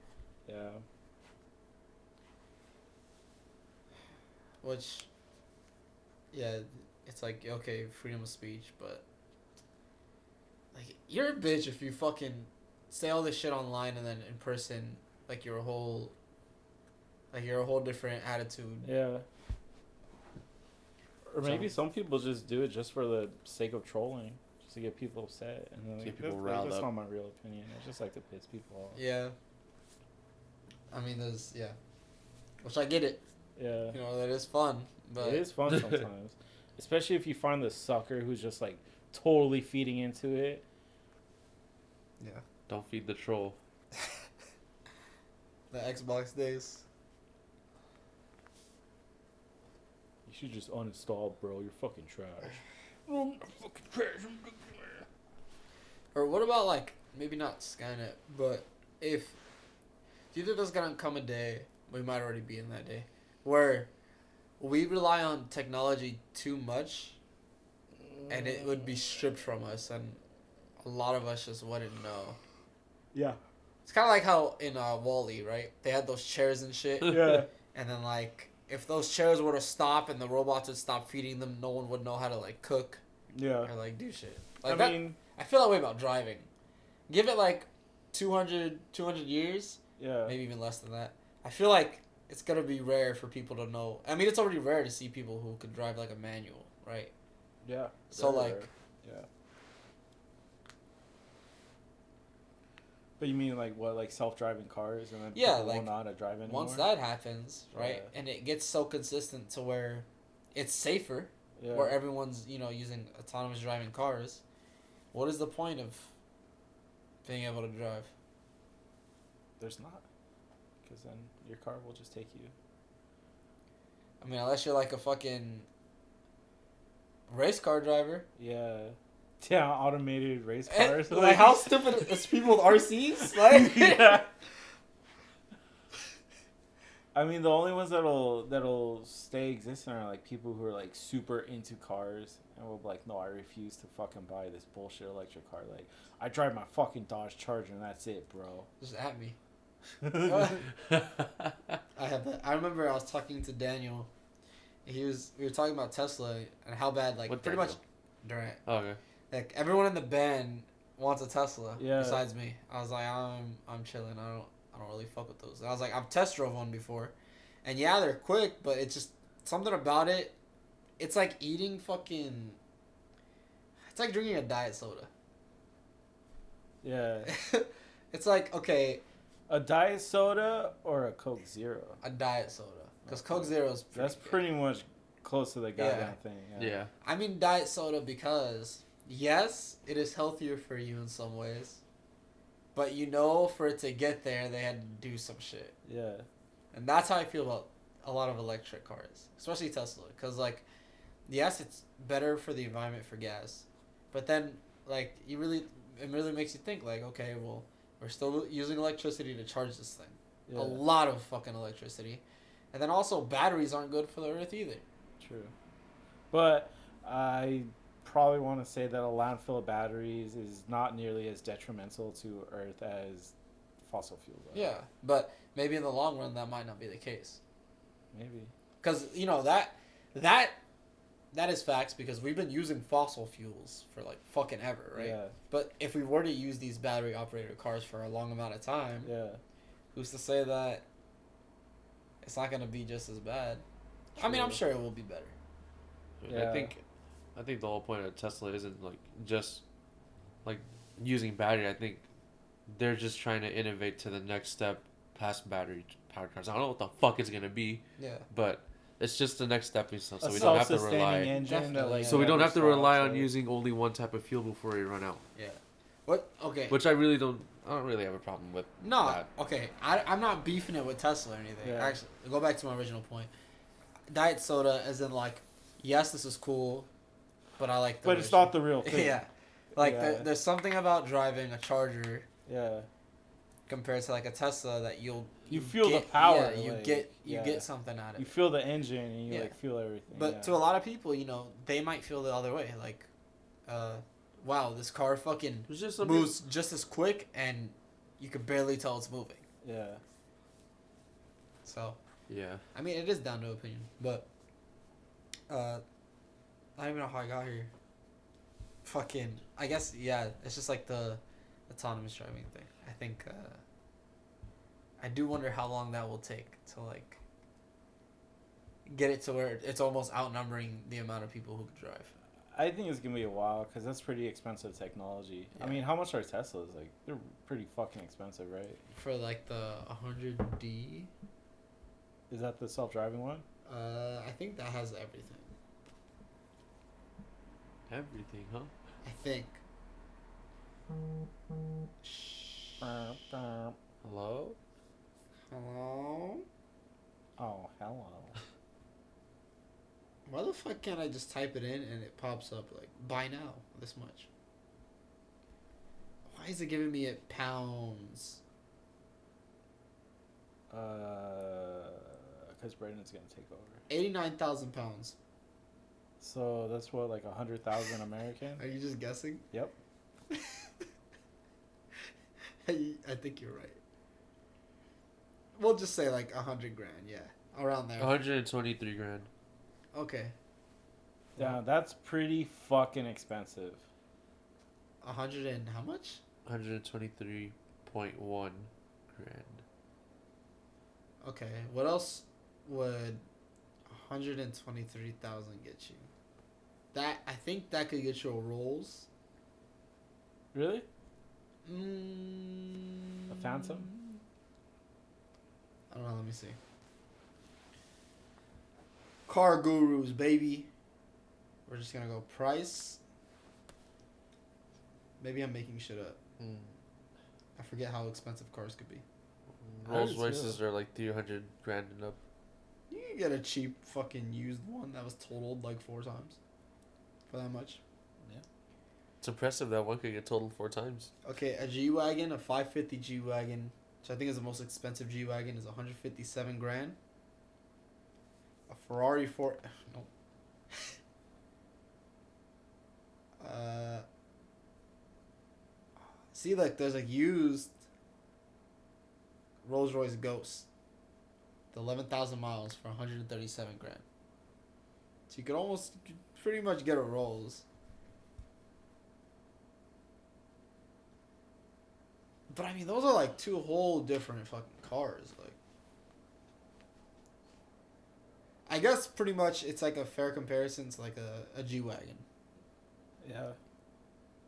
Yeah. Which, yeah, it's like, okay, freedom of speech, but like, you're a bitch if you fucking say all this shit online and then in person, like, you're a whole different attitude. Yeah. Or maybe So- some people just do it just for the sake of trolling, just to get people upset, and then Get people that's, riled that's up. not my real opinion. I just like to piss people off. Yeah. I mean, which I get it. Yeah. You know, that is fun, but It is fun sometimes, especially if you find the sucker who's just like totally feeding into it. yeah, Don't feed the troll. the Xbox days. You should just uninstall, bro. You're fucking trash. I'm fucking trash. Or what about, like, maybe not Skynet, but do you think there's gonna come a day, we might already be in that day, where we rely on technology too much and it would be stripped from us and a lot of us just wouldn't know? Yeah. It's kind of like how in Wall-E, right? They had those chairs and shit. Yeah. And then, like, if those chairs were to stop and the robots would stop feeding them, no one would know how to, like, cook Yeah. or, like, do shit. Like, I mean, I feel that way about driving. Give it, like, 200 years, yeah. maybe even less than that. I feel like it's going to be rare for people to know. I mean, it's already rare to see people who could drive, like, a manual, right? Yeah. So, Very like... rare. Yeah. But you mean like what, like self-driving cars, and then Yeah, people like, will know how to drive anymore? Once that happens, right, Yeah. and it gets so consistent to where it's safer, Yeah. where everyone's, you know, using autonomous driving cars, what is the point of being able to drive? There's not, because then your car will just take you. I mean, unless you're like a fucking race car driver. Yeah. Yeah, automated race And, cars. like, how stupid is people with RCs? Like, Yeah. I mean, the only ones that'll stay existing are like people who are like super into cars and will be like, no, I refuse to fucking buy this bullshit electric car. Like, I drive my fucking Dodge Charger and that's it, bro. just at me. I have that. I remember I was talking to Daniel. We were talking about Tesla and how bad, like, What pretty Daniel? much Durant. Oh, okay. Like, everyone in the band wants a Tesla. Yeah. Besides me. I was like, I'm chilling. I don't really fuck with those. And I was like, I've test drove one before, and yeah, they're quick, but it's just something about it. It's like eating fucking. It's like drinking a diet soda. Yeah. It's like, okay, A diet soda or a Coke Zero? a diet soda, because Coke Zero is That's good. pretty much close to the goddamn Yeah. thing. Yeah. I mean diet soda because yes, it is healthier for you in some ways, but you know, for it to get there, they had to do some shit. Yeah. And that's how I feel about a lot of electric cars, especially Tesla. Because, like, yes, it's better for the environment for gas. But then, like, it really makes you think, like, okay, well, We're still using electricity to charge this thing. Yeah. A lot of fucking electricity. And then also, batteries aren't good for the Earth either. True. But I probably want to say that a landfill of batteries is not nearly as detrimental to Earth as fossil fuels are. Yeah, but maybe in the long run, that might not be the case. Maybe. Because, you know, that is facts, because we've been using fossil fuels for, like, fucking ever, right? Yeah. But if we were to use these battery-operated cars for a long amount of time, Yeah. who's to say that it's not going to be just as bad? I mean, I'm True. sure it will be better. Yeah. I think the whole point of Tesla isn't like just like using battery. I think they're just trying to innovate to the next step past battery powered cars. I don't know what the fuck it's gonna be, Yeah. but it's just the next stepping stone. So A we don't have to self-sustaining rely. engine that, Definitely, like, yeah. So we don't never have to rely stops, on like- using only one type of fuel before we run out. Yeah. What? Okay. Which I don't really have a problem with. No, that. okay. I'm not beefing it with Tesla or anything. Yeah. Actually, go back to my original point. Diet soda, as in, like, yes, this is cool, but I like the But it's version. not the real thing. Yeah. Like, Yeah. there's something about driving a Charger Yeah. compared to, like, a Tesla that You feel the get, power, Yeah, you like, get yeah. get something out of You it. feel the engine and you Yeah. like feel everything. But yeah. to a lot of people, you know, they might feel the other way. Like, wow, this car fucking It's just moves just as quick, and you can barely tell it's moving. Yeah. So, Yeah. I mean, it is down to opinion, but I don't even know how I got here. Fucking, I guess, yeah, it's just like the autonomous driving thing. I think, I do wonder how long that will take to, like, get it to where it's almost outnumbering the amount of people who could drive. I think it's gonna be a while because that's pretty expensive technology. Yeah. I mean, how much are Teslas? Like, they're pretty fucking expensive, right? For, like, the 100D, Is that the self-driving one? I think that has everything. Everything, huh? I think. Hello? Hello? Oh, hello. Why the fuck can't I just type it in and it pops up like buy now this much? Why is it giving me it pounds? Because Brandon's gonna take over. 89,000 pounds. So that's what, like 100,000 American? Are you just guessing? Yep. I think you're right. We'll just say like 100 grand, yeah, around there. 123 grand. Okay, Yeah, that's pretty fucking expensive. 100 and how much? 123.1 grand. Okay, what else would 123,000 get you? That I think that could get you a Rolls. Really? A Phantom? I don't know. Let me see. Car Gurus, baby. We're just gonna go price. Maybe I'm making shit up. I forget how expensive cars could be. Rolls Royces are like 300 grand and up. You can get a cheap fucking used one that was totaled like 4 times for that much. It's impressive that one could get totaled 4 times. Okay, a G-Wagon, a 550 G-Wagon, which I think is the most expensive G-Wagon, is 157 grand. A Ferrari nope. See, like, there's a used Rolls Royce Ghost. The 11,000 miles for 137 grand. So you could pretty much get a Rolls. But I mean, those are like 2 whole different fucking cars. Like, I guess pretty much it's like a fair comparison to like a G-Wagon. Yeah.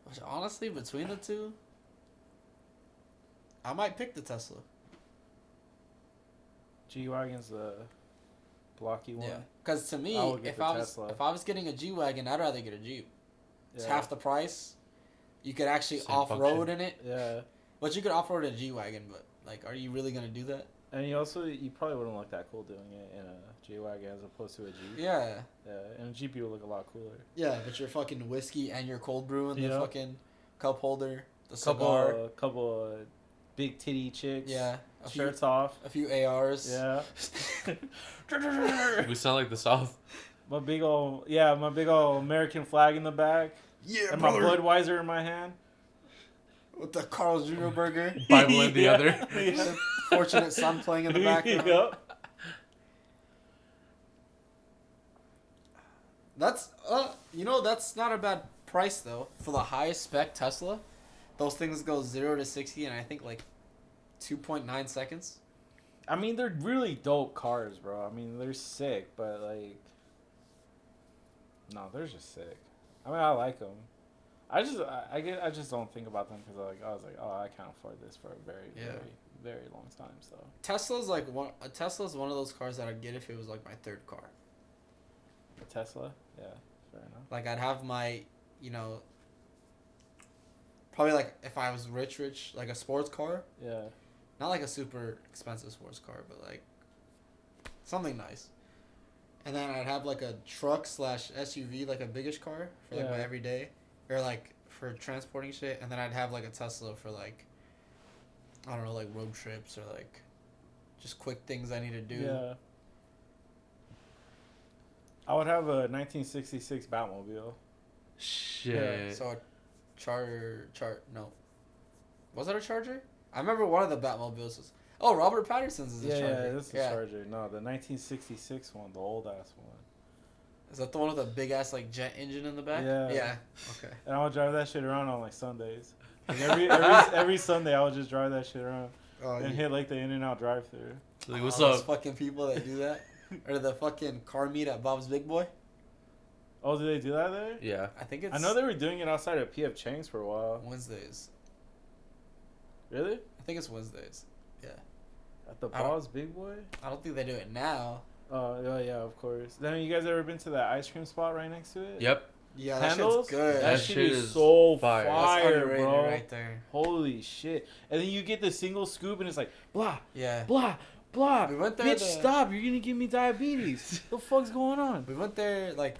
Which honestly, between the two, I might pick the Tesla. G-Wagon's the blocky one. Yeah. Because to me, I would get if the I was Tesla. if I was getting a G-Wagon, I'd rather get a Jeep. It's Yeah. half the price. You could actually Same off-road function. in it. Yeah. But you could off-road a G-Wagon, but like, are you really gonna do that? And you probably wouldn't look that cool doing it in a G-Wagon as opposed to a Jeep. Yeah. Yeah. In a Jeep, you would look a lot cooler. Yeah, but your fucking whiskey and your cold brew in the Yeah. fucking cup holder, the cigar. Couple big titty chicks. Yeah. Shirts off. A few ARs. Yeah. We sound like the South. My big old American flag in the back. Yeah, And brother. my Budweiser in my hand. With the Carl's Jr. burger. Bible in the other. The Fortunate Son playing in the background. Yep. That's that's not a bad price though for the highest spec Tesla. Those things go 0 to 60 in I think like 2.9 seconds. I mean, they're really dope cars, bro. I mean, they're sick, but like, no, they're just sick. I mean, I like them. I just don't think about them because I was like, oh, I can't afford this for a very, very long time. So Tesla's one of those cars that I'd get if it was like my third car. a Tesla, yeah, fair enough. Like I'd have my, probably like if I was rich, like a sports car. Yeah. Not like a super expensive sports car, but like something nice. And then I'd have like a truck / SUV, like a biggish car for like my everyday, or like for transporting shit. And then I'd have like a Tesla for like, I don't know, like road trips or like just quick things I need to do. Yeah. I would have a 1966 Batmobile. Shit. Yeah. So a no. Was it a Charger? I remember one of the Batmobiles was... Oh, Robert Patterson's is a Charger. Yeah, this is a Charger. No, the 1966 one, the old-ass one. Is that the one with a big-ass, like, jet engine in the back? Yeah. Yeah. Okay. And I would drive that shit around on, like, Sundays. Like, every Sunday, I would just drive that shit around and hit, like, the In-N-Out drive-thru. Like, what's those up? fucking people that do that? Or the fucking car meet at Bob's Big Boy? Oh, do they do that there? Yeah. I think it's... I know they were doing it outside of P.F. Chang's for a while. Wednesdays. Really? I think it's Wednesdays. Yeah. At the Bob's Big Boy? I don't think they do it now. Oh, yeah, of course. Then you guys ever been to that ice cream spot right next to it? Yep. Yeah, that Handles? shit's good. That shit is so fire, That's underrated bro. right there. Holy shit. And then you get the single scoop and it's like, blah, Yeah. blah, blah. We went there Bitch, stop. You're going to give me diabetes. What the fuck's going on? We went there, like,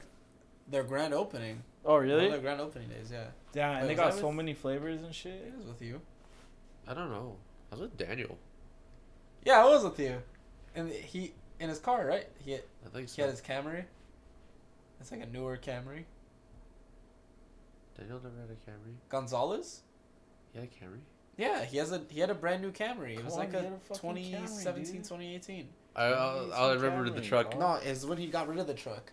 their grand opening. Oh, really? One of their grand opening days, yeah. Damn, and Wait, they was got that so with- many flavors and shit. It was with you. I don't know. I was with Daniel. Yeah, I was with you. And he, in his car, right? I think He so. had his Camry. It's like a newer Camry. Daniel never had a Camry. Gonzalez? He had a Camry? Yeah, he had a brand new Camry. It Come was on, like he a had a fucking Camry, 2017, dude. 2018. I remember the Camry, truck. dog. No, it's when he got rid of the truck.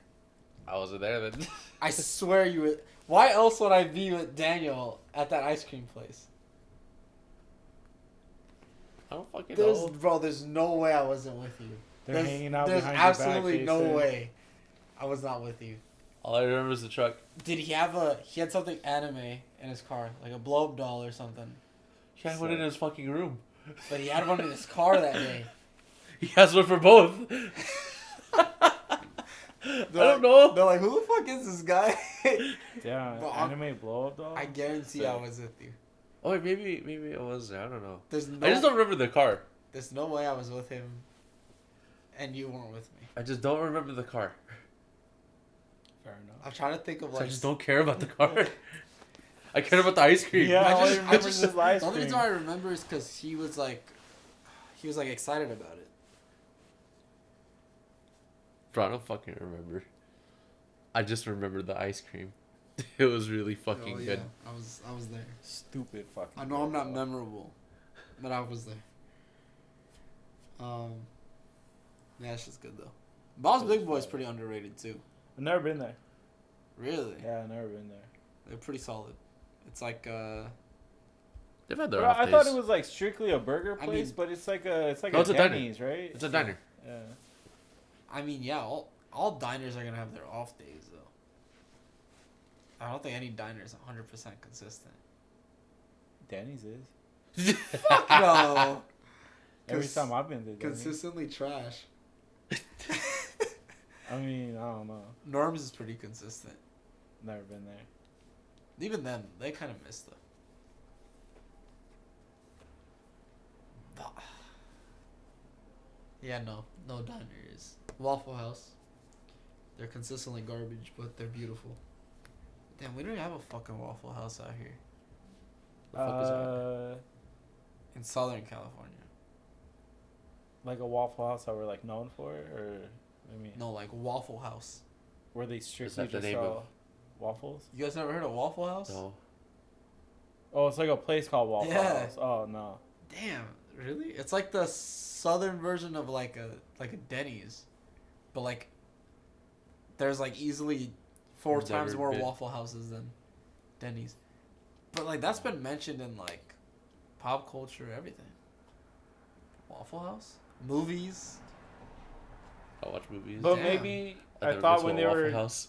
I wasn't there then. I swear you would. Why else would I be with Daniel at that ice cream place? I don't fucking know. Bro, there's no way I wasn't with you. They're hanging out There's behind your back. absolutely no Jason. way I was not with you. All I remember is the truck. Did he have he had something anime in his car, like a blow-up doll or something. He had one in his fucking room. But he had one in his car that day. He has one for both. I don't know. They're like, who the fuck is this guy? Yeah, But anime blow up doll. I guarantee I was with you. Oh, wait, maybe it was there. I don't know. There's I just don't remember the car. There's no way I was with him, and you weren't with me. I just don't remember the car. Fair enough. I'm trying to think of So like. I just don't care about the car. I care about the ice cream. Yeah. I all just, he I remembers just, is ice the only reason cream. I remember is because he was like excited about it. Bro, I don't fucking remember. I just remember the ice cream. It was really fucking good. I was there. Stupid fucking. I know I'm not dog. memorable, but I was there. Yeah, it's just good though. Bob's Big Boy is pretty underrated too. I've never been there. Really? Yeah, I've never been there. They're pretty solid. It's like They've had their Bro, off I days. thought it was like strictly a burger I place, mean- but it's like No, a it's a diner. Denny's, right? It's a diner. Yeah. I mean, yeah, all diners are gonna have their off days though. I don't think any diner is 100% consistent. Denny's is. No. Every Cons- time I've been to Denny's. Consistently trash. I mean, I don't know. Norm's is pretty consistent. Never been there. Even them, they kind of miss though. Yeah, no diners. Waffle House. They're consistently garbage, but they're beautiful. Damn, we don't have a fucking Waffle House out here. The fuck is that? In Southern California. Like a Waffle House that we're like known for, or I mean, No, like Waffle House. where they strictly that the just name sell waffles? You guys never heard of Waffle House? No. Oh, it's like a place called Waffle Yeah. House. Oh no. Damn, really? It's like the southern version of like a Denny's, but like there's like easily 4 Never times more been. Waffle Houses than Denny's. But like that's been mentioned in like pop culture, everything. Waffle House, movies. I watch movies. But Damn. maybe I've I never thought been when to they a Waffle were House.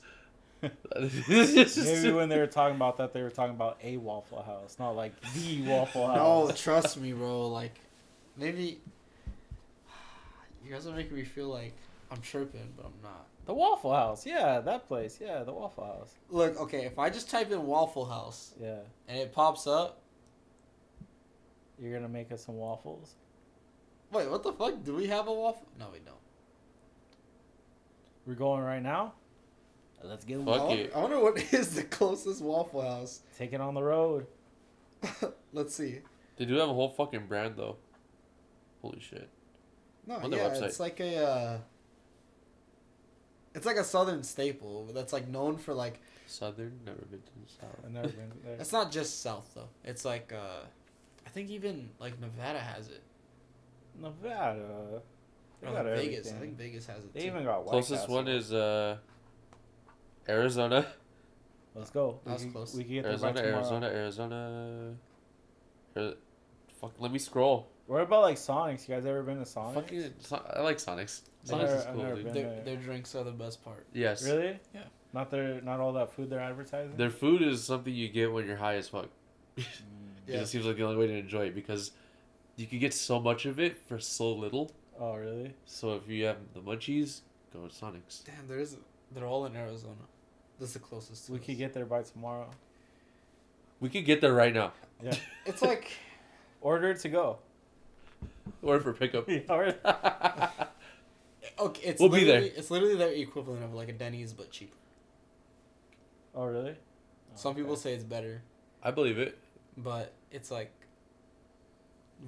maybe when they were talking about that, they were talking about a Waffle House, not like the Waffle No, House. trust me, bro. Like maybe you guys are making me feel like I'm tripping, but I'm not. The Waffle House, yeah, that place, yeah, the Waffle House, Look, okay, if I just type in Waffle House yeah. and it pops up. You're gonna make us some waffles. Wait, what the fuck? Do we have a waffle? No, we don't. We're going right now. Let's get Fuck one. it. I wonder what is the closest Waffle House. Take it on the road. Let's see. They do have a whole fucking brand though. Holy shit. No, On their yeah, website. it's like a. It's like a southern staple that's like known for like. Southern, never been to the South. I've never been there. It's not just south though. It's like I think even like Nevada has it. Nevada. They Or got like Vegas. everything. I think Vegas has it They too. even got White Closest Castle. one is Arizona. Let's go. That was we close. We can get there by Arizona, tomorrow. Arizona. Fuck, let me scroll. What about like Sonics? You guys ever been to Sonics? Fucking, I like Sonics. I've Sonics never- is I've cool, never dude. been. Their drinks are the best part. Yes. Really? Yeah. Not all that food they're advertising. Their food is something you get when you're high as fuck. Mm. Yeah. It seems like the only way to enjoy it because you can get so much of it for so little. Oh really? So if you have the munchies, go to Sonic's. Damn, they're all in Arizona. This is the closest. To We us. could get there by tomorrow. We could get there right now. Yeah. It's like. Order it to go. Or for pickup. Order- Okay, it's We'll be literally, there. It's literally their equivalent of like a Denny's but cheaper. oh really? Some Okay. people say it's better, I believe it. but it's like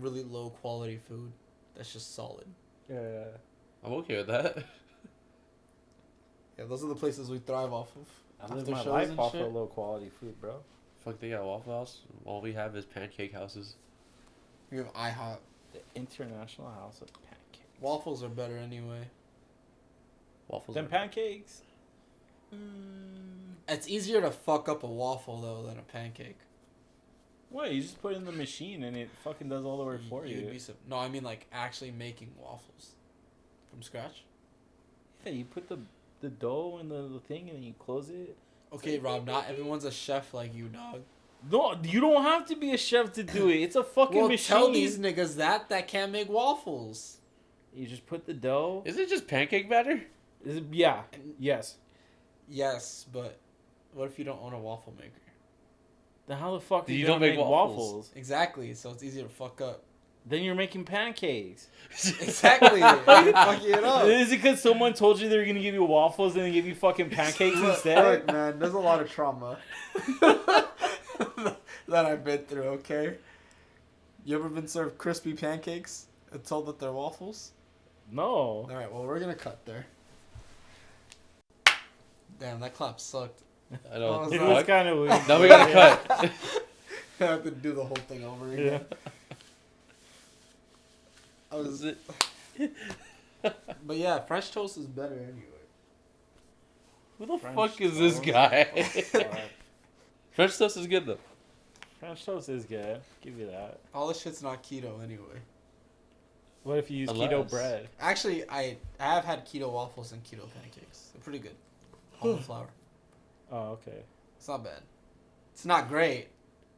really low quality food that's just solid. Yeah. I'm okay with that. Yeah, those are the places we thrive off of. I live After my shows life and off shit. of low quality food, bro. Fuck, they got a Waffle House. All we have is pancake houses. We have IHOP. The International House of Pancakes. Waffles are better anyway. Waffles. Them are- pancakes. It's easier to fuck up a waffle though than a pancake. What? You just put it in the machine and it fucking does all the work for You'd you. be no, I mean like actually making waffles from scratch. Yeah, you put the dough in the thing and then you close it. Okay, Rob, not everyone's a chef like you, dog. No, you don't have to be a chef to do it. It's a fucking Well, machine. tell these niggas that can't make waffles. You just put the dough. Is it just pancake batter? Yeah. Yes. Yes, but what if you don't own a waffle maker? Then how the fuck You you don't gonna make make waffles. waffles? Exactly, so it's easier to fuck up. Then you're making pancakes. Exactly, you're fucking it up. Is it because someone told you they were gonna give you waffles and then give you fucking pancakes Look, instead? man, there's a lot of trauma that I've been through. Okay, you ever been served crispy pancakes and told that they're waffles? No. All right, well we're gonna cut there. Damn, that clap sucked. I know. Oh, It Fuck. was kind of weird. Now we gotta cut. I have to do the whole thing over Yeah. again. I was, but yeah, French toast is better anyway. Who the French fuck is this toast. guy? Fuck. French toast is good though. French toast is good. Give you that. All this shit's not keto anyway. What if you use keto Unless- bread? Actually, I have had keto waffles and keto pancakes. They're pretty good. Almond flour. Oh, okay. It's not bad. It's not great.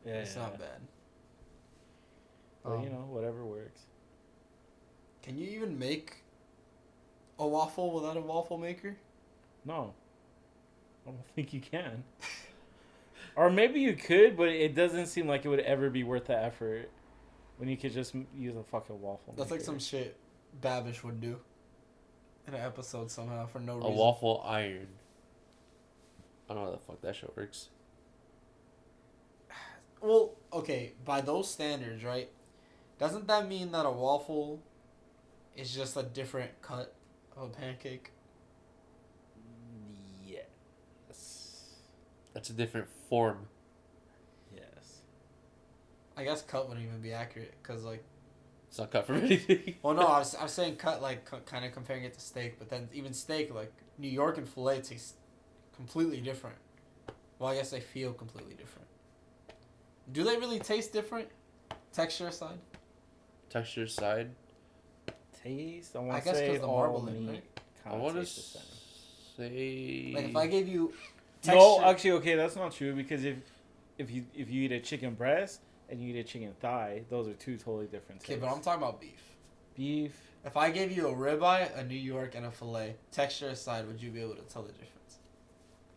Yeah. It's not bad. But you know, whatever works. Can you even make a waffle without a waffle maker? No. I don't think you can. Or maybe you could, but it doesn't seem like it would ever be worth the effort when you could just use a fucking waffle That's like maker. some shit Babish would do in an episode somehow for no A reason. waffle iron. I don't know how the fuck that shit works. Well, okay, by those standards, right? Doesn't that mean that a waffle is just a different cut of a pancake? Yes. That's a different form. Yes. I guess cut wouldn't even be accurate because like. It's not cut from anything. Well, no, I was saying cut like kind of comparing it to steak, but then even steak like New York and filet taste completely different. Well, I guess they feel completely different. Do they really taste different? Texture aside. Texture side. Taste. I I want to guess say because the all marbling, meat. right? I Kind want to of taste the same. say. Like if I gave you. No, actually, okay, that's not true because if you eat a chicken breast and you eat a chicken thigh, those are two totally different tastes. Okay, but I'm talking about beef. Beef. If I gave you a ribeye, a New York, and a filet, texture aside, would you be able to tell the difference?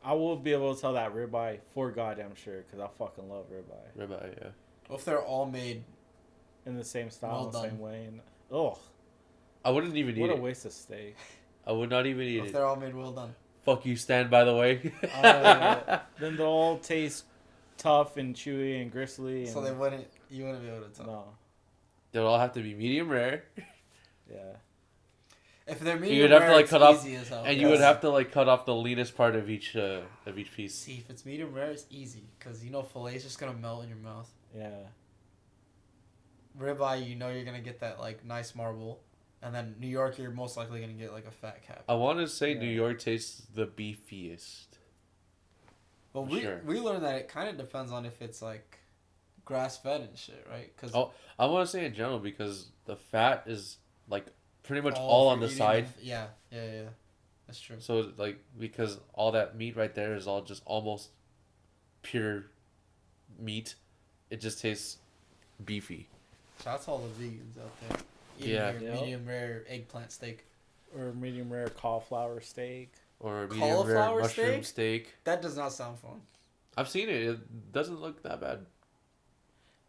I will be able to tell that ribeye for goddamn sure because I fucking love ribeye. Ribeye, yeah. Well, if they're all made. In the same style, Well the same done. way. And, ugh, I wouldn't even eat what a it. waste of steak. I would not even eat If it. they're all made well done. Fuck you, Stan, by the way. Then they'll all taste tough and chewy and gristly. And, So you wouldn't be able to tell. No. They'll all have to be medium rare. Yeah. If they're You'd medium have to, rare, like, it's cut off- easy as hell. And you would have to like cut off the leanest part of each piece. See, if it's medium rare, it's easy. Because, filet is just going to melt in your mouth. Yeah. Ribeye, you're going to get that, like, nice marble. And then New York, you're most likely going to get, like, a fat cap. I want to say Yeah. New York tastes the beefiest. But for sure. we learned that it kind of depends on if it's, like, grass-fed and shit, right? Cause Oh, I want to say in general because the fat is like pretty much all on the side. Yeah. That's true. So like because all that meat right there is all just almost pure meat, it just tastes beefy. Shout out to all the vegans out there. Eating Yeah. your Yep. medium rare eggplant steak. Or medium rare cauliflower steak. Or medium rare Cauliflower mushroom steak. That does not sound fun. I've seen it. It doesn't look that bad.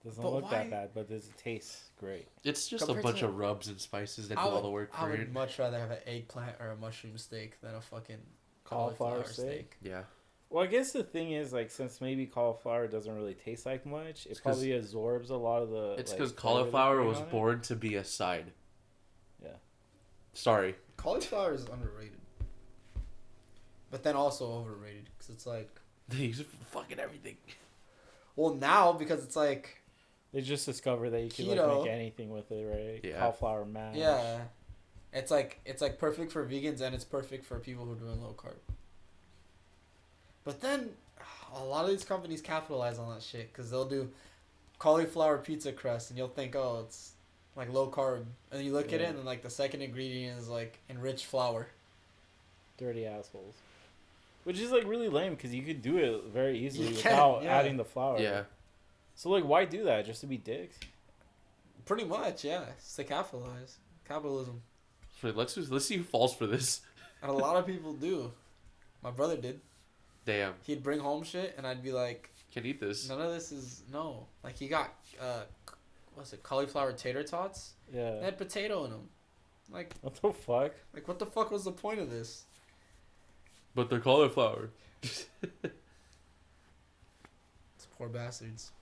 Doesn't But look why- that bad, but it tastes great. It's just a Compared bunch to- of rubs and spices that do all the work I for would it. much rather have an eggplant or a mushroom steak than a fucking Cauliflower cauliflower steak. steak? Yeah. Well, I guess the thing is, like, since maybe cauliflower doesn't really taste like much, it It's 'cause- probably absorbs a lot of the. It's like, because flavor they're cauliflower putting was on it. born to be a side. Yeah. Sorry. Cauliflower is underrated, but then also overrated because it's like, They use it for fucking everything. well, now because it's like, They just discovered that you can Keto. like make anything with it, right? Yeah. Cauliflower mash. yeah, it's like perfect for vegans and it's perfect for people who are doing low carb. But then, a lot of these companies capitalize on that shit because they'll do cauliflower pizza crust and you'll think, oh, it's like low carb, and you look at it Yeah. and then like the second ingredient is like enriched flour. Dirty assholes. Which is like really lame because you could do it very easily You can, without yeah. adding the flour. Yeah. So like, why do that? Just to be dicks? Pretty much, yeah. It's to capitalize. Capitalism. Wait, let's see who falls for this. And a lot of people do. My brother did. Damn. He'd bring home shit, and I'd be like, Can't eat this. none of this is, no. Like, he got, what's it, cauliflower tater tots? They Yeah. had potato in them. Like, What the fuck? what the fuck was the point of this? But they're cauliflower. It's poor bastards.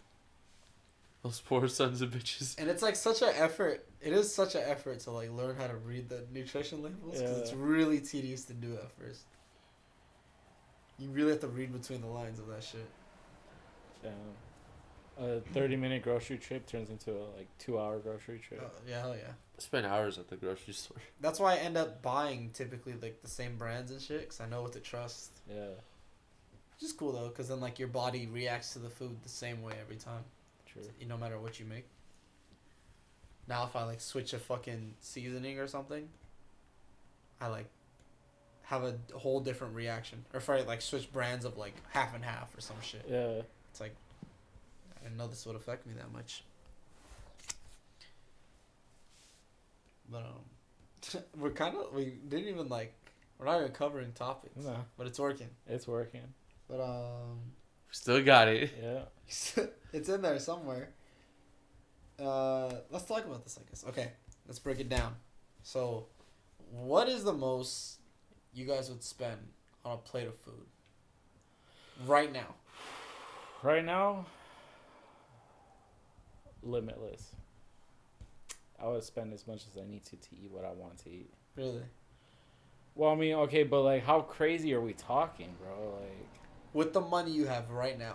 Those poor sons of bitches. And it's like such an effort. It is such an effort to like learn how to read the nutrition labels because it's Yeah. really tedious to do at first. You really have to read between the lines of that shit. A 30-minute grocery trip turns into a like 2-hour grocery trip. Yeah, hell yeah. I spent hours at the grocery store. That's why I end up buying typically like the same brands and shit because I know what to trust. Yeah. Which is cool though because then like your body reacts to the food the same way every time. True. No matter what you make. Now if I like switch a fucking seasoning or something, I like have a whole different reaction. Or if I like switch brands of like half and half or some shit. Yeah. It's like I didn't know this would affect me that much. But we didn't even like we're not even covering topics. No, But it's working. it's working. But Still got it. Yeah. it's in there somewhere. Let's talk about this, I guess. Okay, let's break it down. So, what is the most you guys would spend on a plate of food right now? Right now, limitless. I would spend as much as I need to eat what I want to eat. Really? Well, I mean, okay, but like, how crazy are we talking, bro? Like, With the money you have right now.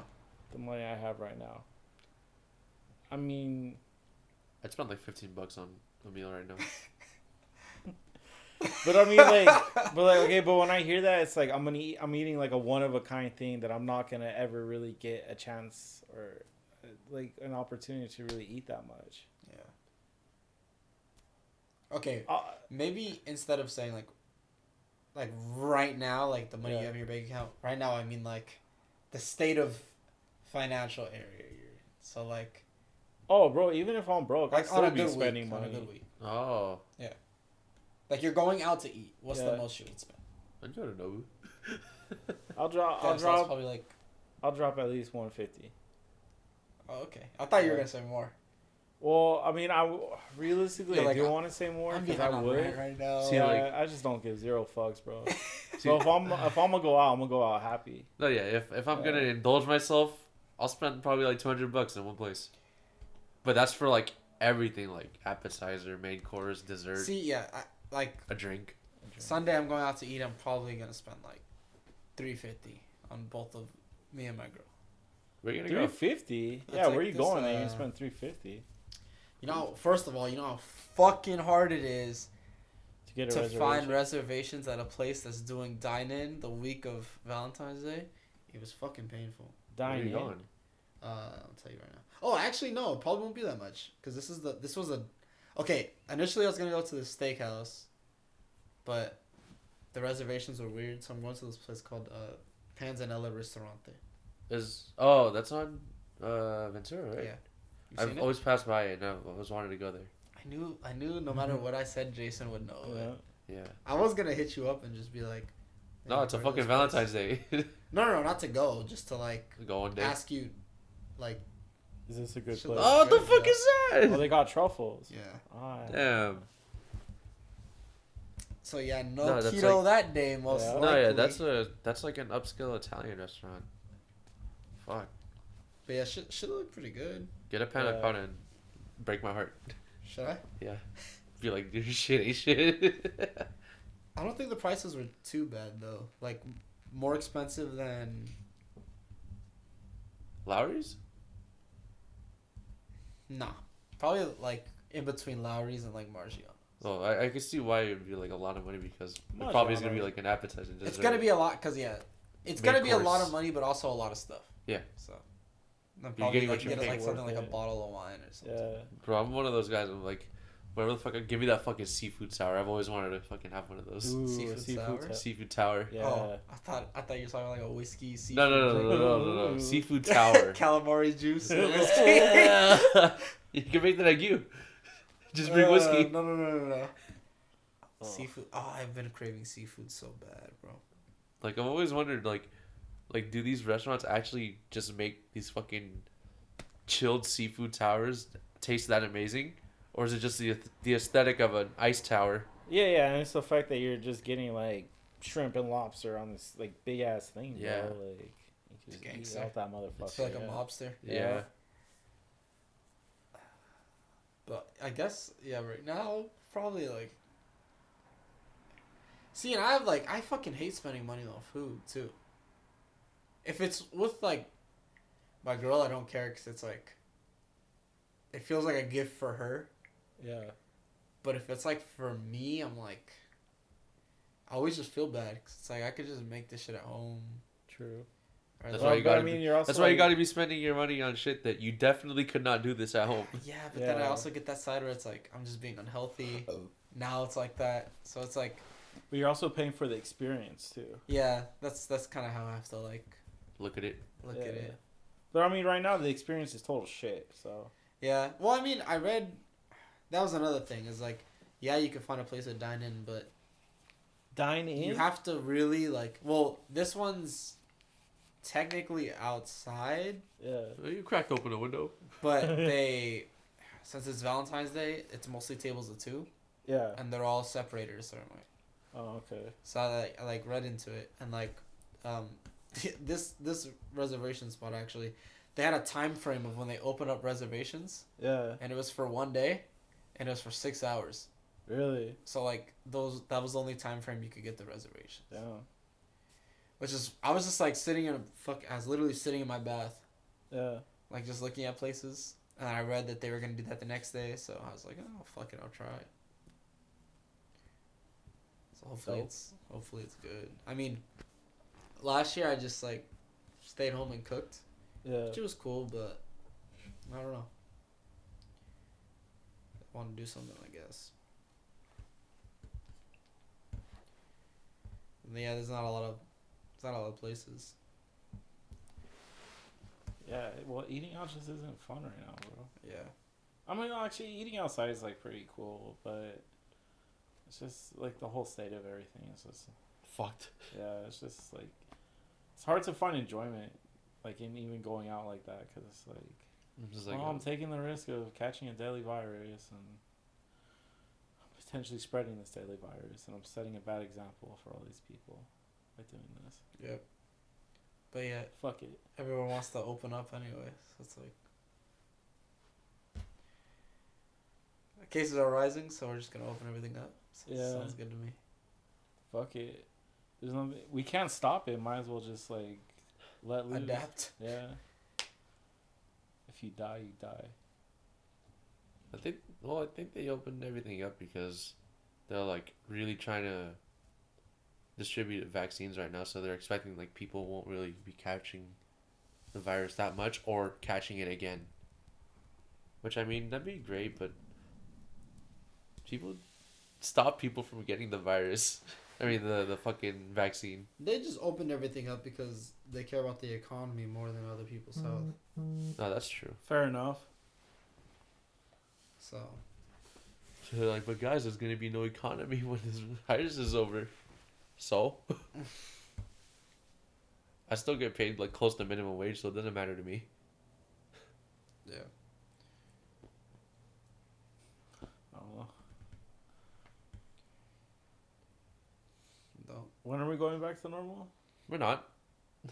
the money I have right now. I mean, I'd spend like $15 on a meal right now. but I mean, like, okay, but when I hear that, it's like I'm eating like a one of a kind thing that I'm not gonna ever really get a chance or like an opportunity to really eat that much. Yeah. Okay, maybe instead of saying like right now, like the money you have in your bank account, right now I mean like the state of financial area you're in. So like, oh, bro, even if I'm broke, I like on still a be good spending week, on a money. good week. Oh. Like you're going out to eat. What's the Yeah. most you would spend? I'd go to Nobu. I'll drop. Damn, I'll so that's drop. probably like. I'll drop at least 150. Oh, okay. I thought you were Yeah. gonna say more. Well, I mean, realistically, You're I like, do want to say more I'm because behind I on would. rent right now. See, Yeah, like- I just don't give zero fucks, bro. See- So if I'm gonna go out, I'm gonna go out happy. No, yeah. If I'm Yeah. gonna indulge myself, I'll spend probably like $200 in one place. But that's for like everything, like appetizer, main course, dessert, See, yeah, like a drink. Sunday I'm going out to eat. I'm probably gonna spend like $350 on both of me and my girl. Where you gonna go? 350? That's Yeah, like where you this, going? Then you spend 350 You know, first of all, you know how fucking hard it is to get a to reservation. find reservations at a place that's doing dine-in the week of Valentine's Day. It was fucking painful. Where Dine you in. going? I'll tell you right now. Oh, actually, no, it probably won't be that much because this was a. Okay, initially I was gonna go to the steakhouse, but the reservations were weird, so I'm going to this place called Panzanella Ristorante. That's on Ventura, right? Yeah, you've I've seen it? always passed by it, and I always wanted to go there. I knew. No matter what I said, Jason would know. Yeah. It. Yeah. I was gonna hit you up and just be like. No, "Hey, it's a where's fucking this place?" Valentine's Day. No, not to go, just to like Go one day. ask you, like. Is this a good Shit, place? Oh, what the Good, fuck yeah. is Oh, that? they got truffles. Yeah. Ah, Damn. So yeah, no, No, that's keto like- that day most Yeah. likely. No, yeah, that's like an upscale Italian restaurant. Fuck. But yeah, should look pretty good. Get a panna Yeah. cotta and break my heart. Should I? Yeah. Be like, dude, shit ain't shit. I don't think the prices were too bad though. Like more expensive than Lowry's? nah. Probably like in between Lowry's and like Margion. Oh, I can see why it would be like a lot of money because it Much probably is gonna honor. be like an appetizer. and It's dessert. gonna be a lot because it's Main gonna be a lot course. of money, but also a lot of stuff. Yeah. So. Then You're probably getting like, what you get pay like for. something like a Yeah. bottle of wine or something. yeah. Bro, I'm one of those guys. I'm like, whatever the fuck, give me that fucking seafood sour. I've always wanted to fucking have one of those. Ooh, Seafood a seafood sour? tower. Seafood tower. Yeah. Oh, I thought you were talking like a whiskey seafood. No. Ooh. Seafood tower. Calamari juice. and You can make that like you. Just bring whiskey. No. Oh. Seafood. Oh, I've been craving seafood so bad, bro. Like I've always wondered, like, do these restaurants actually just make these fucking chilled seafood towers taste that amazing, or is it just the aesthetic of an ice tower? Yeah, and it's the fact that you're just getting like shrimp and lobster on this like big ass thing, bro. Yeah. Like you can just eat Gangster. out that I motherfucker. feel like yeah. a mobster. Yeah. But I guess right now probably like. See, and I fucking hate spending money on food too. If it's with like my girl, I don't care because it's like. It feels like a gift for her, Yeah. but if it's like for me, I'm like. I always just feel bad because it's like I could just make this shit at home. True. Or That's like- why you but I gotta mean, be- you're also That's why you like- got to be spending your money on shit that you definitely could not do this at home. Yeah, but then I Yeah. also get that side where it's like I'm just being unhealthy. Now it's like that, so it's like But you're also paying for the experience too. yeah, that's kind of how I have to like Look at it. look Yeah. at it. But I mean, right now the experience is total shit. So Yeah, well, I mean, I read that was another thing is like yeah, you can find a place to dine in, but dine in. you have to really like. Well, this one's technically outside, Yeah. You crack open a window. but since it's Valentine's Day, it's mostly tables of two, Yeah. and they're all separated a certain way. Oh, okay. So I like read into it and like this reservation spot actually they had a time frame of when they open up reservations Yeah. and it was for one day and it was for 6 hours. Really? So like that was the only time frame you could get the reservation. Yeah. Which is I was just like I was literally sitting in my bath, Yeah. like just looking at places, and I read that they were gonna do that the next day, so I was like, oh fuck it, I'll try it. So hopefully it's good. I mean, last year I just like stayed home and cooked, Yeah. which was cool, but I don't know. I want to do something, I guess. And yeah, there's not a lot of places. Yeah. Well, eating out just isn't fun right now, bro. Yeah. I mean, actually, eating outside is like pretty cool, but it's just like the whole state of everything is just Fucked. yeah. It's just like it's hard to find enjoyment, like in even going out like that, because it's like, I'm just like, I'm taking the risk of catching a deadly virus and potentially spreading this deadly virus, and I'm setting a bad example for all these people by doing this. Yep. But yeah, Fuck it. everyone wants to open up anyway, so it's like cases are rising, so we're just gonna open everything up. So Yeah. sounds good to me. Fuck it. There's nothing we can't stop it. Might as well just like let loose. Adapt. Yeah. If you die, you die. I think they opened everything up because they're like really trying to distribute vaccines right now, so they're expecting like people won't really be catching the virus that much or catching it again. Which I mean, that'd be great, but stop people from getting the virus. I mean the fucking vaccine. They just opened everything up because they care about the economy more than other people's health. No, that's true. Fair enough. So So they're like, but guys, there's gonna be no economy when this virus is over. So I still get paid like close to minimum wage, so it doesn't matter to me. yeah. I don't know. Don't. When are we going back to normal? We're not.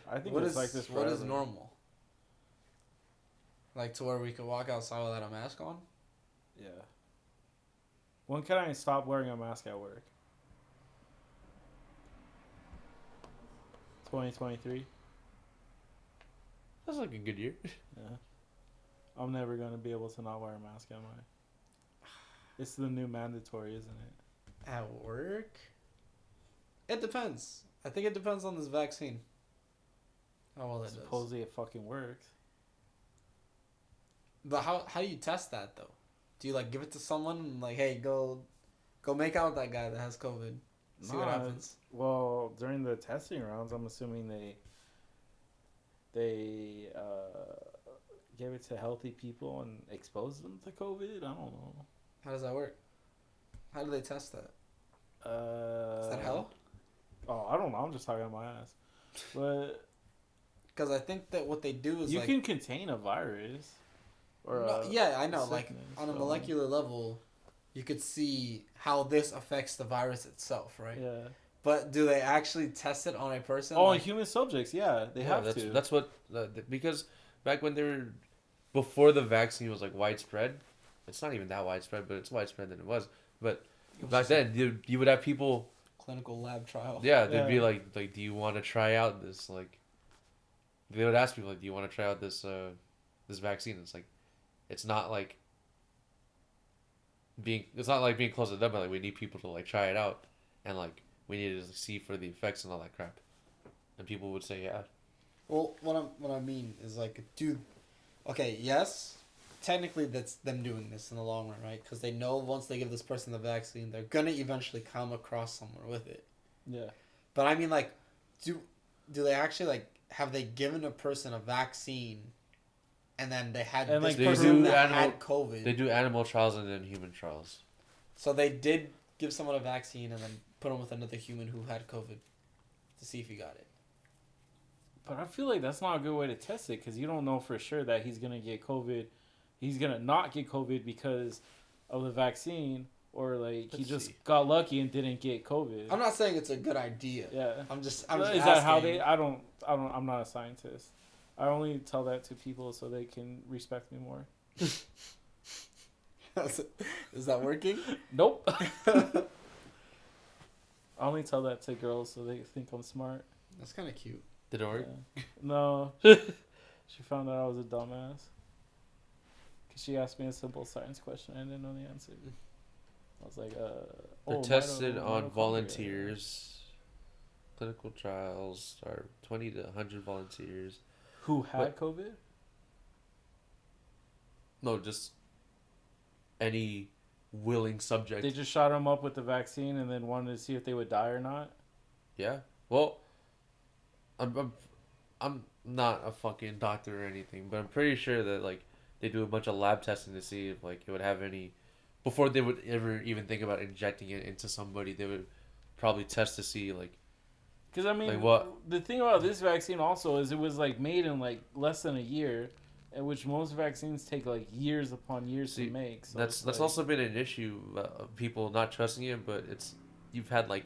I think What it's is like this. what is forever. normal? Like to where we could walk outside without a mask on? Yeah. When can I stop wearing a mask at work? 2023. That's like a good year. Yeah. I'm never gonna be able to not wear a mask, am I? It's the new mandatory, isn't it? At work? It depends. I think it depends on this vaccine. How well it does. Supposedly it fucking works. But how do you test that though? Do you like give it to someone and like, hey, go make out with that guy that has COVID? See what happens. Well, during the testing rounds, I'm assuming they gave it to healthy people and exposed them to COVID. I don't know. How does that work? How do they test that? Is Is that hell? Oh, I don't know. I'm just talking on my ass. But Because I think that what they do is you like, can contain a virus. Or no, yeah, I know. Like sickness, on a so- molecular level, you could see how this affects the virus itself, right? Yeah. But do they actually test it on a person? Oh, like, human subjects. Yeah, they have that's, to. That's what because back when they were before the vaccine was like widespread. It's not even that widespread, but it's widespread than it was. But back then, you would have people. clinical lab trial. Yeah, they'd be Yeah. like, do you want to try out this? Like, they would ask people, like, do you want to try out this this vaccine? It's like, it's not like being close to them, but like we need people to like try it out, and like we need to see for the effects and all that crap. And people would say, yeah. Well, what I mean is like, okay, yes, technically that's them doing this in the long run, right? Because they know once they give this person the vaccine, they're gonna eventually come across somewhere with it. Yeah. But I mean, like, do they actually like have they given a person a vaccine, and then they had And, this like, They person do that animal- had COVID? They do animal trials and then human trials. So they did give someone a vaccine and then put him with another human who had COVID to see if he got it. But I feel like that's not a good way to test it because you don't know for sure that he's going to get COVID. He's going to not get COVID because of the vaccine, or like he Let's just see. got lucky and didn't get COVID. I'm not saying it's a good idea. Yeah. I'm just Is asking. that how they? I'm not a scientist. I only tell that to people so they can respect me more. Is that working? Nope. I only tell that to girls so they think I'm smart. That's kind of cute. Did it work? Yeah. No. She found out I was a dumbass. Because she asked me a simple science question. I didn't know the answer. I was like, They're tested on volunteers. Clinical trials are 20 to 100 volunteers. Who had COVID? No, just any willing subject. They just shot them up with the vaccine and then wanted to see if they would die or not? Yeah. Well, I'm not a fucking doctor or anything, but I'm pretty sure that like they do a bunch of lab testing to see if like it would have any before they would ever even think about injecting it into somebody. They would probably test to see like because I mean, like what the thing about this vaccine also is it was like made in like less than a year, in which most vaccines take like years upon years to make. So that's like, also been an issue of people not trusting it, but you've had like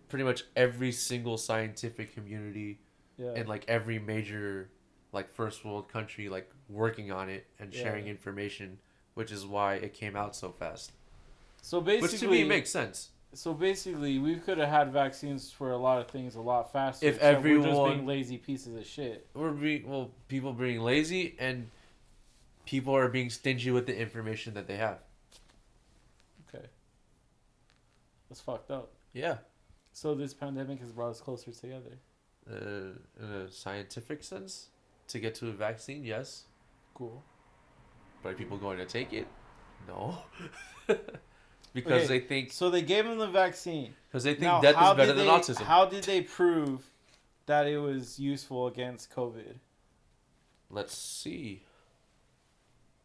pretty much every single scientific community in like every major like first world country like working on it and sharing information, which is why it came out so fast. So basically, which to me makes sense. So basically, we could have had vaccines for a lot of things a lot faster. If everyone we're just being lazy pieces of shit. People being lazy and people are being stingy with the information that they have. Okay, that's fucked up. Yeah. So this pandemic has brought us closer together. In a scientific sense, to get to a vaccine, yes. Cool. But are people going to take it? No. Because they think... So they gave him the vaccine. Because they think death is better than autism. How did they prove that it was useful against COVID? Let's see.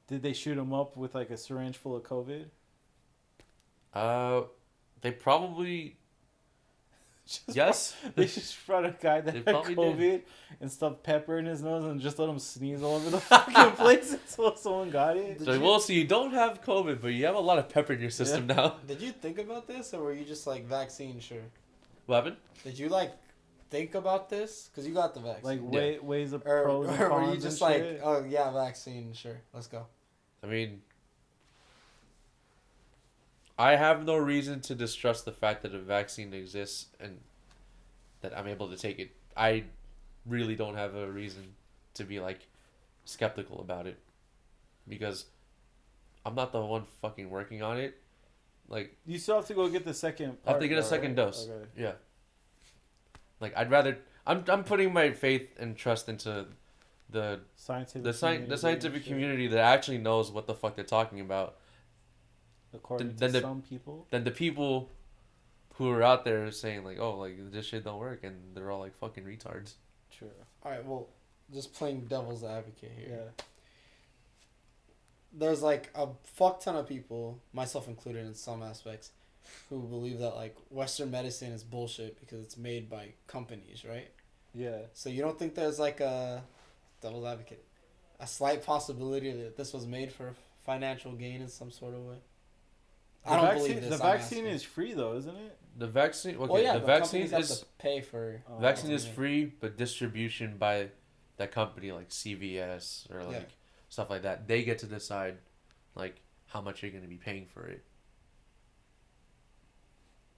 Did they shoot him up with like a syringe full of COVID? They probably... Yes. They just brought a guy that had COVID did. and stuffed pepper in his nose and just let him sneeze all over the fucking place until someone got it. So you don't have COVID, but you have a lot of pepper in your system now. Did you think about this, or were you just like vaccine sure? What happened? Did you like think about this? Because you got the vaccine. Like ways of pros and cons. Or were you just like, shit? Oh yeah, vaccine, sure, let's go. I mean, I have no reason to distrust the fact that a vaccine exists and that I'm able to take it. I really don't have a reason to be like skeptical about it because I'm not the one fucking working on it. Like you still have to go get the second. I have to get a second dose. Okay. Yeah. Like I'd rather I'm putting my faith and trust into the scientific community that actually knows what the fuck they're talking about. According to some people. Then the people who are out there saying like, oh, like this shit don't work, and they're all like fucking retards. True. All right, well, just playing devil's advocate here. Yeah. There's like a fuck ton of people, myself included in some aspects, who believe that like Western medicine is bullshit because it's made by companies, right? Yeah. So you don't think there's like a devil's advocate, a slight possibility that this was made for financial gain in some sort of way? I don't believe this. The vaccine is free though, isn't it? The vaccine, okay, well, yeah, the vaccine have to pay for. Vaccine is free, but distribution by that company like CVS or like stuff like that, they get to decide like how much you're going to be paying for it.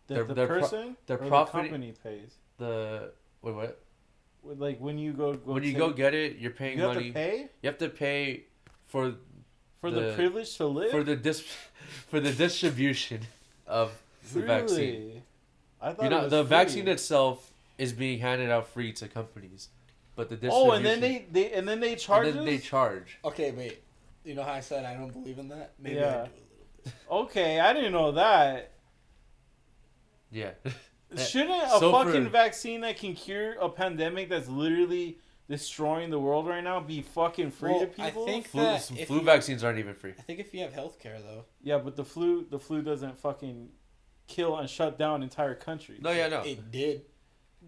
The person or the company pays. Wait, what? Like when you go get it, you're paying money. You have to pay. You have to pay for the privilege to live. For the distribution of the vaccine. I thought it was the free. vaccine itself is being handed out free to companies, but the distribution. Oh, and then they charge. And then they charge. Okay, wait. You know how I said I don't believe in that? Maybe yeah. I do a little bit. Okay, I didn't know that. Yeah. Shouldn't a fucking vaccine that can cure a pandemic that's literally destroying the world right now be fucking free to people? I think flu vaccines aren't even free. I think if you have healthcare though. Yeah, but the flu doesn't fucking kill and shut down entire countries. No, yeah, no. It did.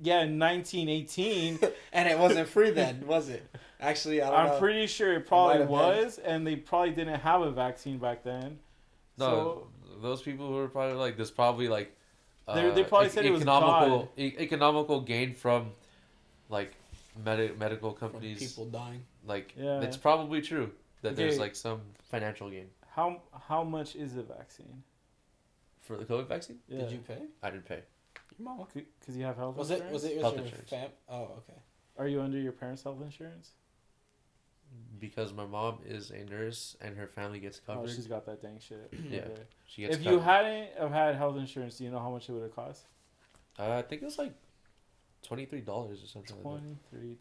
Yeah, in 1918. And it wasn't free then, was it? Actually, I'm pretty sure it probably was, and they probably didn't have a vaccine back then. No, so, those people who were probably like, there's probably like they probably said it was God. Economical gain from like medical companies. From people dying. Like it's probably true that there's like some financial gain. How much is the vaccine? For the COVID vaccine, Yeah. Did you pay? I didn't pay. Your mom. Because you have health Was insurance? it Health your insurance. Oh, okay. Are you under your parents' health insurance? Because my mom is a nurse and her family gets Oh, covered. she's got that dang shit. Yeah. Okay. She gets If covered. you hadn't have had health insurance, do you know how much it would have cost? I think it was like $23 or something like $23.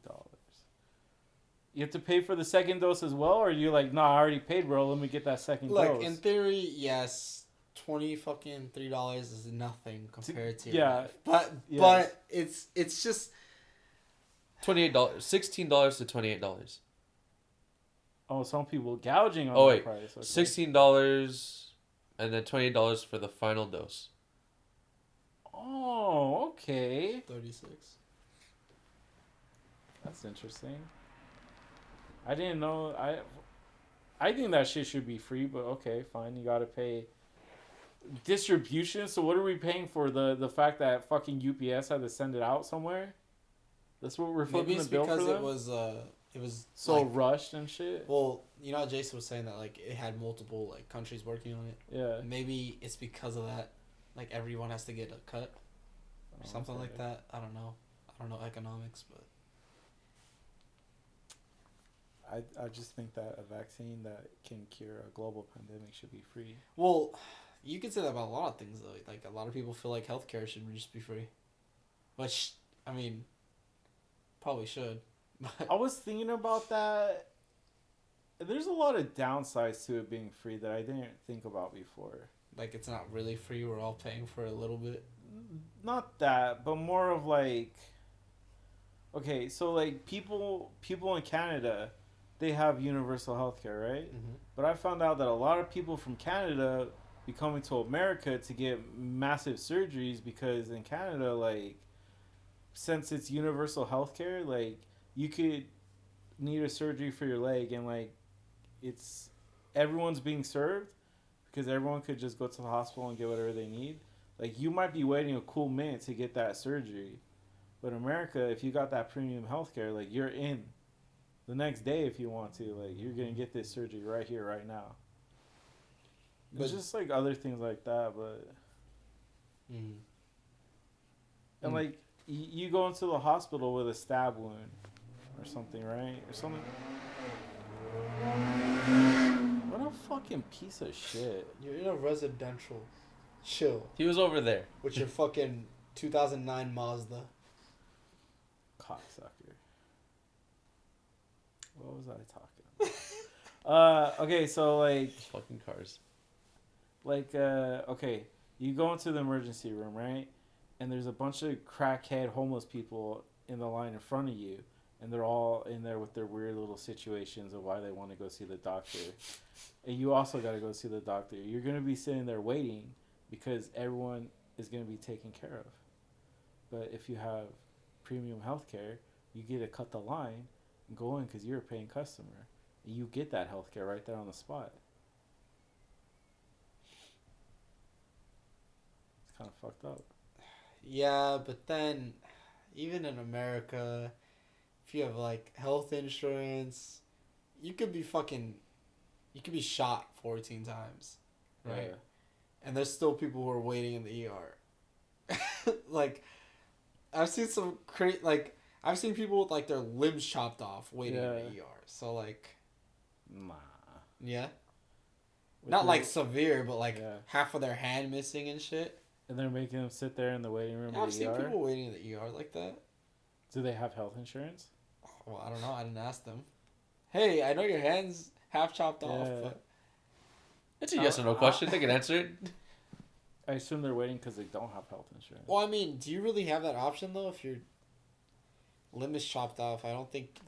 You have to pay for the second dose as well, or you like, nah, I already paid, bro. Let me get that second Look, dose. in theory, yes, $23 is nothing compared to your yeah, life. But yes. but it's just that. $28, $16 to $28. Oh, some people gouging on Oh, the wait. price. Okay. $16 and then $28 for the final dose. Oh, okay. 36. That's interesting. I didn't know. I think that shit should be free, but okay, fine. You gotta pay distribution. So what are we paying for? The fact that fucking UPS had to send it out somewhere? That's what we're Maybe footing the it's bill for because them? it was So like, rushed and shit. well, you know how Jason was saying that like it had multiple like countries working on it. Yeah. Maybe it's because of that. Like everyone has to get a cut or Oh, something okay. like that. I don't know economics, but I just think that a vaccine that can cure a global pandemic should be free. well, you can say that about a lot of things though. Like a lot of people feel like healthcare should just be free, which I mean, probably should. But I was thinking about that. There's a lot of downsides to it being free that I didn't think about before. like it's not really free. We're all paying for it a little bit. Not that, but more of like, okay, so like people in Canada, they have universal healthcare, right? Mm-hmm. But I found out that a lot of people from Canada be coming to America to get massive surgeries because in Canada, like, since it's universal healthcare, like, you could need a surgery for your leg and like, it's everyone's being served because everyone could just go to the hospital and get whatever they need. Like, you might be waiting a cool minute to get that surgery. But America, if you got that premium healthcare, like, you're in the next day if you want to. Like, you're going to get this surgery right here, right now. It's But- just, like, other things like that, but... Mm-hmm. And, like, you go into the hospital with a stab wound or something, right? Or something... What a fucking piece of shit. You're in a residential. Chill. He was over there. With your fucking 2009 Mazda. Cocksucker. What was I talking about? Okay, so like Fucking cars. okay, you go into the emergency room, right? And there's a bunch of crackhead homeless people in the line in front of you, and they're all in there with their weird little situations of why they want to go see the doctor. And you also got to go see the doctor. You're going to be sitting there waiting because everyone is going to be taken care of. But if you have premium health care, you get to cut the line and go in because you're a paying customer. And you get that health care right there on the spot. It's kind of fucked up. Yeah, but then, even in America, if you have like health insurance, you could be shot 14 times, right? Yeah. And there's still people who are waiting in the ER. Like, I've seen I've seen people with like their limbs chopped off waiting in the ER. So like, Nah. yeah, With not their- like severe, but like Yeah. half of their hand missing and shit. And they're making them sit there in the waiting room I've of the seen ER. people waiting in the ER like that. Do they have health insurance? Well, I don't know. I didn't ask them. Hey, I know your hand's half chopped off, Yeah. but It's a yes or no question. They can answer it. I assume they're waiting because they don't have health insurance. well, I mean, do you really have that option though? If your limb is chopped off, I don't think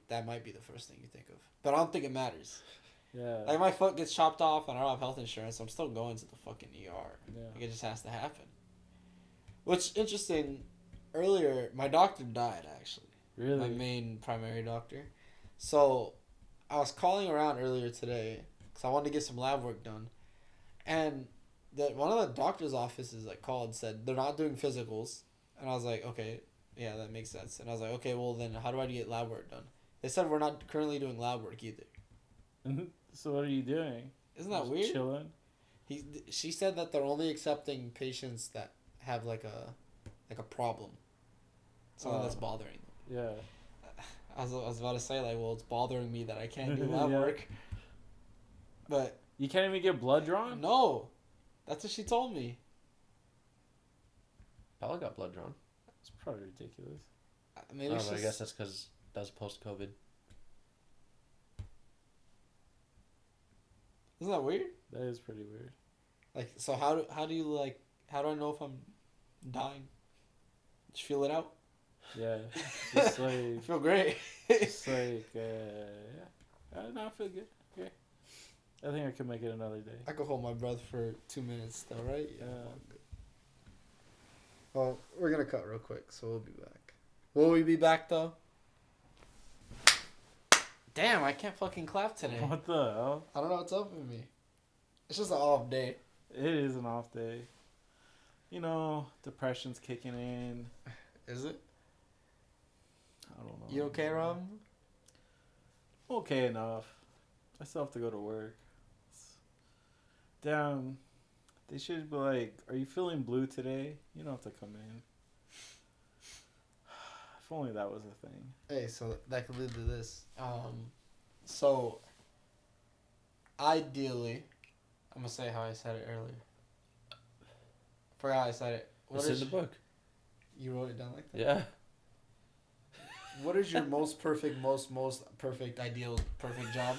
that might be the first thing you think of. But I don't think it matters. Yeah. Like my foot gets chopped off and I don't have health insurance, I'm still going to the fucking ER. Yeah. Like it just has to happen. Which interesting. Earlier, my doctor died actually. Really? My main primary doctor. So, I was calling around earlier today because I wanted to get some lab work done, and one of the doctor's offices like called and said they're not doing physicals, and I was like, okay, yeah, that makes sense. And I was like, okay, well then how do I get lab work done? They said we're not currently doing lab work either. So what are you doing? Isn't that Just weird? Chilling. She said that they're only accepting patients that have like a problem, something that's bothering them. Yeah. I was about to say like, well, it's bothering me that I can't do lab Yeah. work, but You can't even get blood drawn? no, that's what she told me. Bella got blood drawn. It's probably ridiculous. Maybe But I guess that's because that was post-COVID. Isn't that weird? That is pretty weird. Like, so how do I know if I'm dying? Just feel it out. Yeah. Just I like, feel great. just like, yeah. No, I feel good. Okay. I think I could make it another day. I could hold my breath for 2 minutes though, right? Yeah. Well, we're gonna cut real quick, so we'll be back. Will we be back though? Damn, I can't fucking clap today. What the hell? I don't know what's up with me. It's just an off day. It is an off day. You know, depression's kicking in. Is it? I don't know. You okay, Rob? Okay enough. I still have to go to work. Damn. They should be like, are you feeling blue today? You don't have to come in. If only that was a thing. Hey, so that could lead to this. So ideally, I'm gonna say how I said it earlier. Forgot how I said it. It's in the book. You wrote it down like that? Yeah. What is your most perfect, most perfect, ideal, perfect job?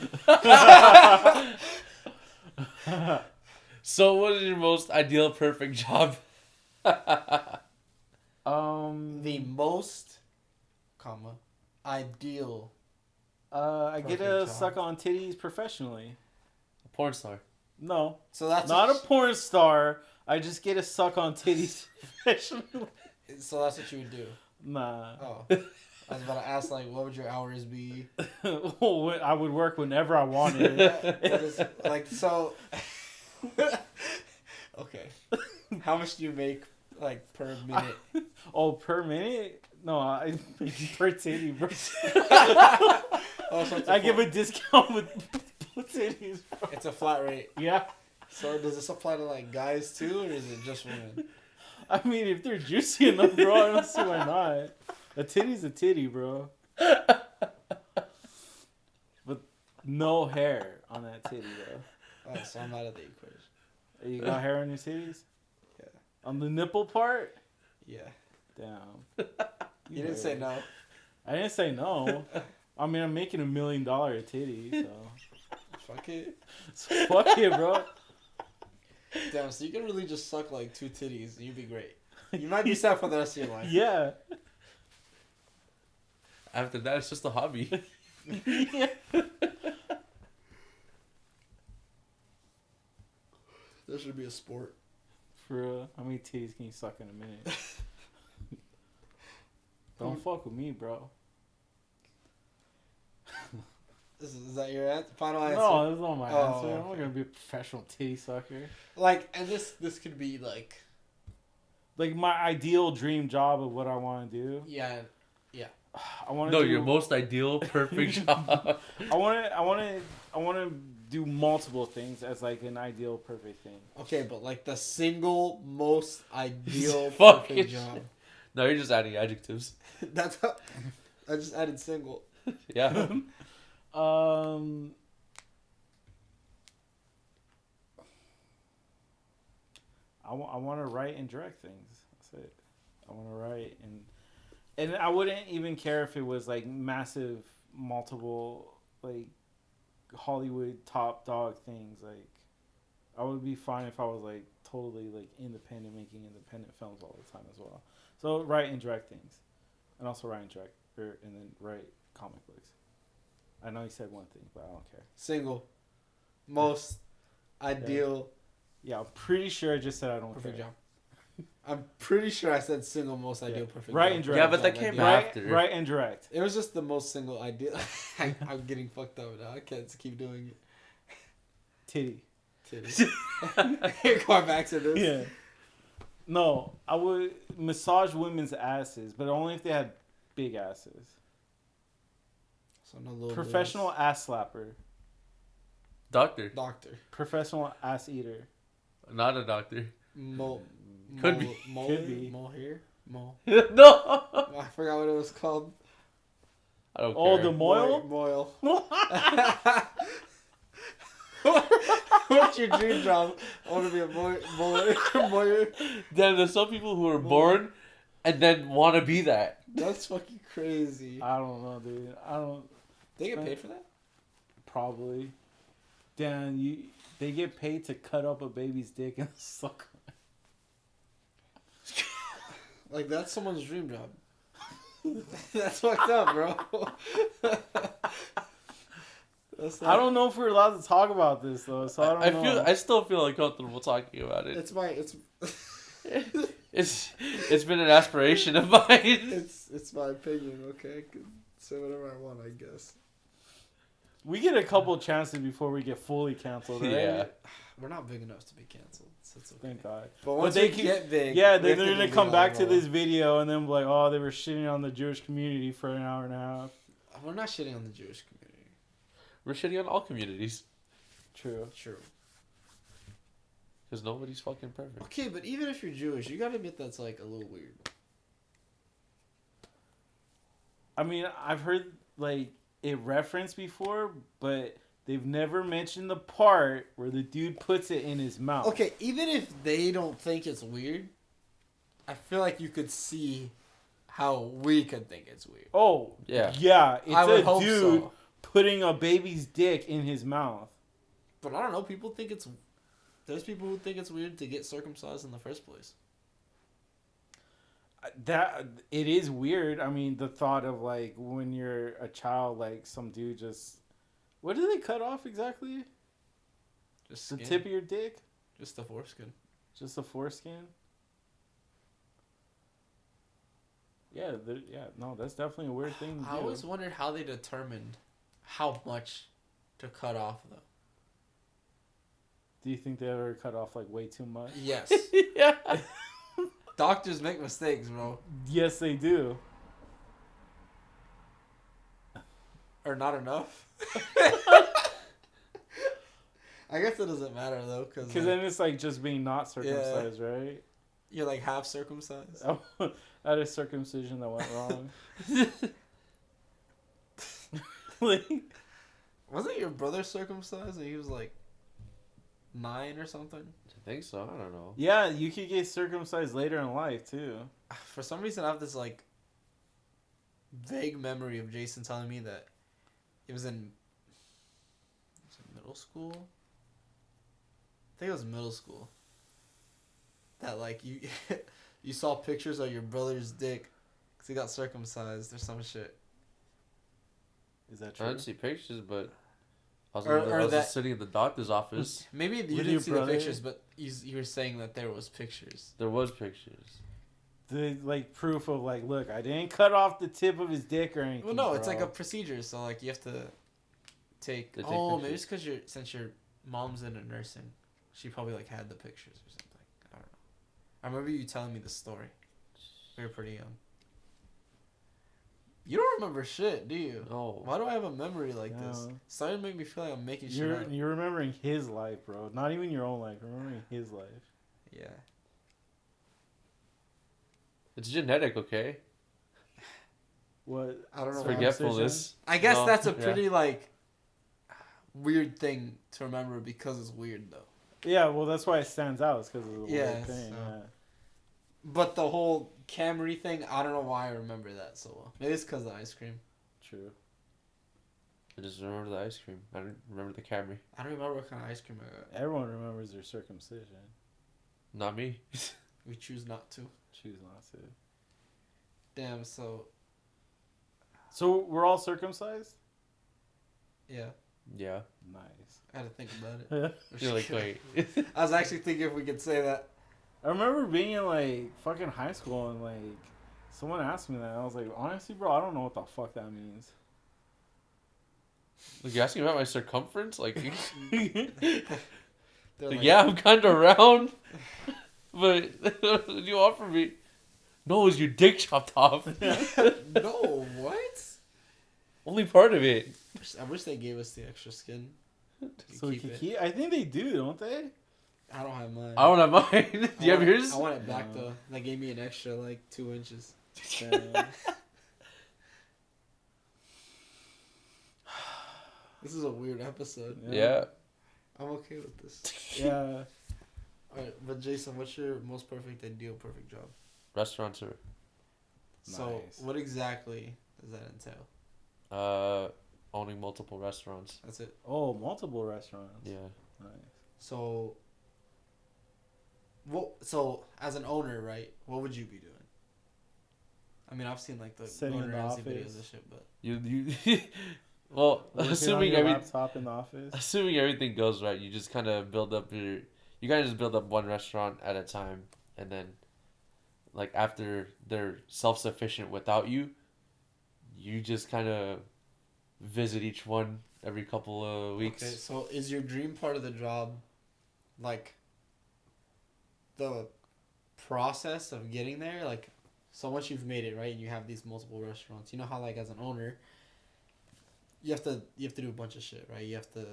So, what is your most ideal, perfect job? The most, ideal. I get to Perfect job. suck on titties professionally. A porn star. No, So that's not a porn star. I just get to suck on titties professionally. So that's what you would do. Nah. Oh, I was about to ask like, what would your hours be? I would work whenever I wanted. Like so. Okay. How much do you make like per minute? Oh, per minute? No, I per titty, bro. Oh, so I give a discount with titties. Bro. It's a flat rate. Yeah. So does this apply to like guys too, or is it just women? I mean, if they're juicy enough, bro, I don't see why not. A titty's a titty, bro. But no hair on that titty, though. Oh, so I'm out of the equation. You got hair on your titties? Yeah. On the nipple part? Yeah. Damn. You didn't say no. I didn't say no. I mean, I'm making $1 million a titty, so. Fuck it. So fuck it, bro. Damn, so you can really just suck like 2 titties and you'd be great. You might be set for the rest of your life. Yeah. After that, it's just a hobby. Yeah. That should be a sport. For real. How many titties can you suck in a minute? Don't fuck with me, bro. Is that your final answer? No, that's not my Oh, answer. I'm not okay. gonna be a professional titty sucker. Like, and this could be like, Like my ideal dream job of what I want to do. yeah. I want to. No, do, your most ideal, perfect job. I want to do multiple things as like an ideal perfect thing. Okay, but like the single most ideal Fucking perfect job. No, you're just adding adjectives. That's how I just added single. Yeah. I want to write and direct things. That's it. I want to write and I wouldn't even care if it was like massive, multiple like Hollywood top dog things. Like I would be fine if I was like totally like independent, making independent films all the time as well. So write and direct things, and also write and direct, and then write comic books. I know you said one thing, but I don't care. Single. Most ideal Yeah, I'm pretty sure I just said I don't perfect care. job. I'm pretty sure I said single most ideal perfect Right job. and direct. Yeah, but that Job came ideal. after. Right and direct. It was just the most single ideal. I'm getting fucked up now. I can't keep doing it. Titty. You're going back to this. Yeah. No, I would massage women's asses, but only if they had big asses. So no little Professional boobs. ass slapper. Doctor. Doctor. Professional ass eater. Not a doctor. Could be. Could be. Mohair? No. I forgot what it was called. I don't Oh, care. the moil? Moil. What's your dream job? I want to be a moil. Then there's some people who are born and then want to be that. That's fucking crazy. I don't know, dude. I don't. They get paid for that? Probably. Dan, they get paid to cut up a baby's dick and suck. Like, that's someone's dream job. That's fucked up, bro. I don't know if we're allowed to talk about this though, so I don't know. I still feel uncomfortable talking about it. It's been an aspiration of mine. It's my opinion, okay? I can say whatever I want, I guess. We get a couple chances before we get fully canceled, right? Yeah. We're not big enough to be canceled, so it's okay. Thank God. But once they we get big, yeah, they're they're gonna come back to this video and then be like, oh, they were shitting on the Jewish community for an hour and a half. We're not shitting on the Jewish community. We're shitting on all communities. True. Because nobody's fucking perfect. Okay, but even if you're Jewish, you gotta admit that's like a little weird. I mean, I've heard like it referenced before, but they've never mentioned the part where the dude puts it in his mouth. Okay, even if they don't think it's weird, I feel like you could see how we could think it's weird. Oh, Yeah. Yeah, it's I would a hope dude so. putting a baby's dick in his mouth. But I don't know, people think it's... There's people who think it's weird to get circumcised in the first place. That it is weird. I mean, the thought of like when you're a child, like some dude just... What do they cut off exactly? Just The skin. tip of your dick? Just the foreskin. Just the foreskin? Yeah, no, that's definitely a weird thing to I do. always wondered how they determined how much to cut off, though. Do you think they ever cut off like way too much? Yes. Yeah. Doctors make mistakes, bro. Yes, they do. Or not enough. I guess it doesn't matter, though, because Then it's like just being not circumcised, right? you're like half circumcised. That is circumcision that went wrong. Like, Wasn't your brother circumcised and he was like 9 or something? I think so. I don't know. yeah, you could get circumcised later in life too. For some reason, I have this like vague memory of Jason telling me that it was in middle school. I think it was middle school. That like you you saw pictures of your brother's dick because he got circumcised or some shit. Is that I true? didn't see pictures, but I was, Or I was that- just sitting in the doctor's office. Maybe you With your didn't see brother? the pictures, but you were saying that there was pictures. There was pictures. The like proof of like, look, I didn't cut off the tip of his dick or anything. Well, no, it's like a bro. procedure. So like you have to take. They take Oh, maybe pictures. it's because since your mom's into nursing, she probably like had the pictures or something. I don't know. I remember you telling me the story. We were pretty young. You don't remember shit, do you? No. Why do I have a memory like this? No. It's starting to make me feel like I'm making shit up. You're remembering his life, bro. Not even your own life. Remembering his life. Yeah. It's genetic, okay? What? I don't know. It's why. forgetfulness. I guess No, that's a yeah. pretty like weird thing to remember because it's weird though. Yeah, well, that's why it stands out. It's because of the Yeah, weird thing. so- Yeah. But the whole Camry thing, I don't know why I remember that so well. Maybe it's because of the ice cream. True. I just remember the ice cream. I don't remember the Camry. I don't remember what kind of ice cream I got. Everyone remembers their circumcision. Not me. We choose not to. Choose not to. Damn, so So we're all circumcised? yeah, Yeah. Nice. I had to think about it. You're like, wait. I was actually thinking if we could say that. I remember being in like fucking high school and like someone asked me that. And I was like, honestly, bro, I don't know what the fuck that means. Like, you're asking about my circumference? Like, They're like, like, yeah, I'm kind of round. But what did you offer me? No, it was your dick chopped off. No, what? Only part of it. I wish they gave us the extra skin. So we keep can it. keep. I think they do, don't they? I don't have mine. I don't have mine. Do you have yours? I want it back No. though. They gave me an extra like 2 inches. Damn. This is a weird episode. Yeah. I'm okay with this. Yeah. Alright, but Jason, what's your most perfect ideal perfect job? Restaurateur. So Nice. what exactly does that entail? Owning multiple restaurants. That's it. Oh, multiple restaurants. Yeah. Nice. So so as an owner, right, what would you be doing? I mean, I've seen like the Sitting in Gordon the Ramsay office. videos and shit, but You well, Working assuming on your laptop in the office. assuming everything goes right, you just kind of build up you kind of just build up one restaurant at a time, and then like after they're self-sufficient without you, you just kind of visit each one every couple of weeks. okay, so is your dream part of the job like the process of getting there? Like, so once you've made it, right, and you have these multiple restaurants, you know how like as an owner, you have to do a bunch of shit, right? You have to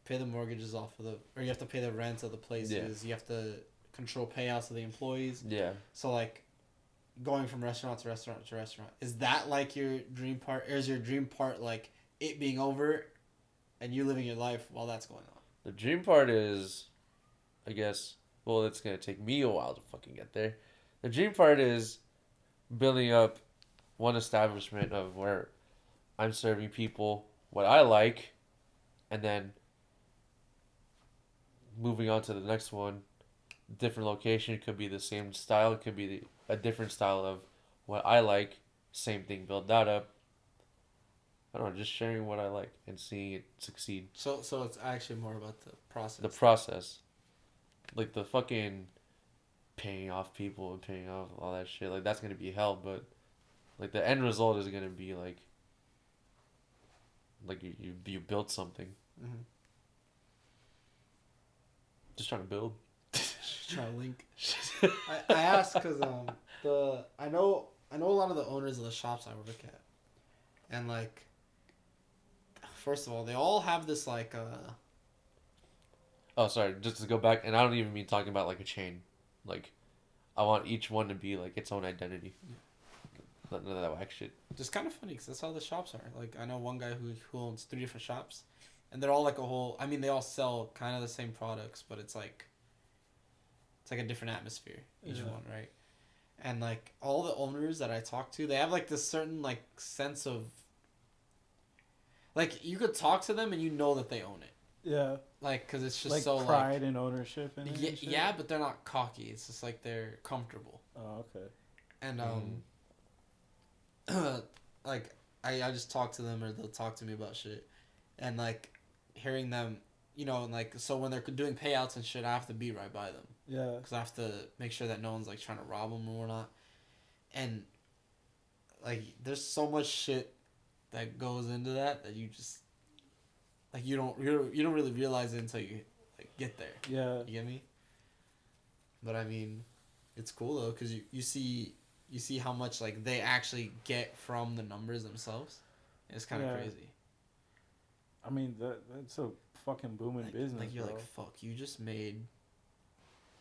pay the mortgages off of or you have to pay the rent of the places. Yeah. You have to control payouts of the employees. Yeah. So like going from restaurant to restaurant to restaurant, is that like your dream part? Or is your dream part like it being over and you living your life while that's going on? The dream part is, I guess, well, it's going to take me a while to fucking get there. The dream part is building up one establishment of where I'm serving people what I like, and then moving on to the next one. Different location, could be the same style, it could be a different style of what I like. Same thing, build that up. I don't know, just sharing what I like and seeing it succeed. So it's actually more about the process. The process. Like the fucking paying off people and paying off all that shit. Like that's gonna be hell, but like the end result is gonna be like you built something. Mm-hmm. Just trying to build. Try to link. I asked because I know a lot of the owners of the shops I work at, and like, first of all, they all have this like Oh, sorry. Just to go back, and I don't even mean talking about like a chain. Like, I want each one to be like its own identity. None of that whack shit. just kind of funny because that's how the shops are. Like I know one guy who owns 3 different shops, and they're all like a whole. I mean, they all sell kind of the same products, but it's like a different atmosphere each one, right? And like all the owners that I talk to, they have like this certain like sense of like you could talk to them and you know that they own it. Yeah. Like, cause it's just Like so pride and ownership in it. yeah, and shit? yeah, but they're not cocky. It's just like they're comfortable. Oh, okay. And like I just talk to them or they'll talk to me about shit, and like hearing them, you know, and like so when they're doing payouts and shit, I have to be right by them Yeah. because I have to make sure that no one's like trying to rob them or whatnot, and like there's so much shit that goes into that you just like you don't really realize it until you like get there. Yeah. You get me? But I mean, it's cool though because you see how much like they actually get from the numbers themselves. It's kind of Yeah. crazy. I mean, that's a fucking booming business, Like you're bro. like, fuck, you just made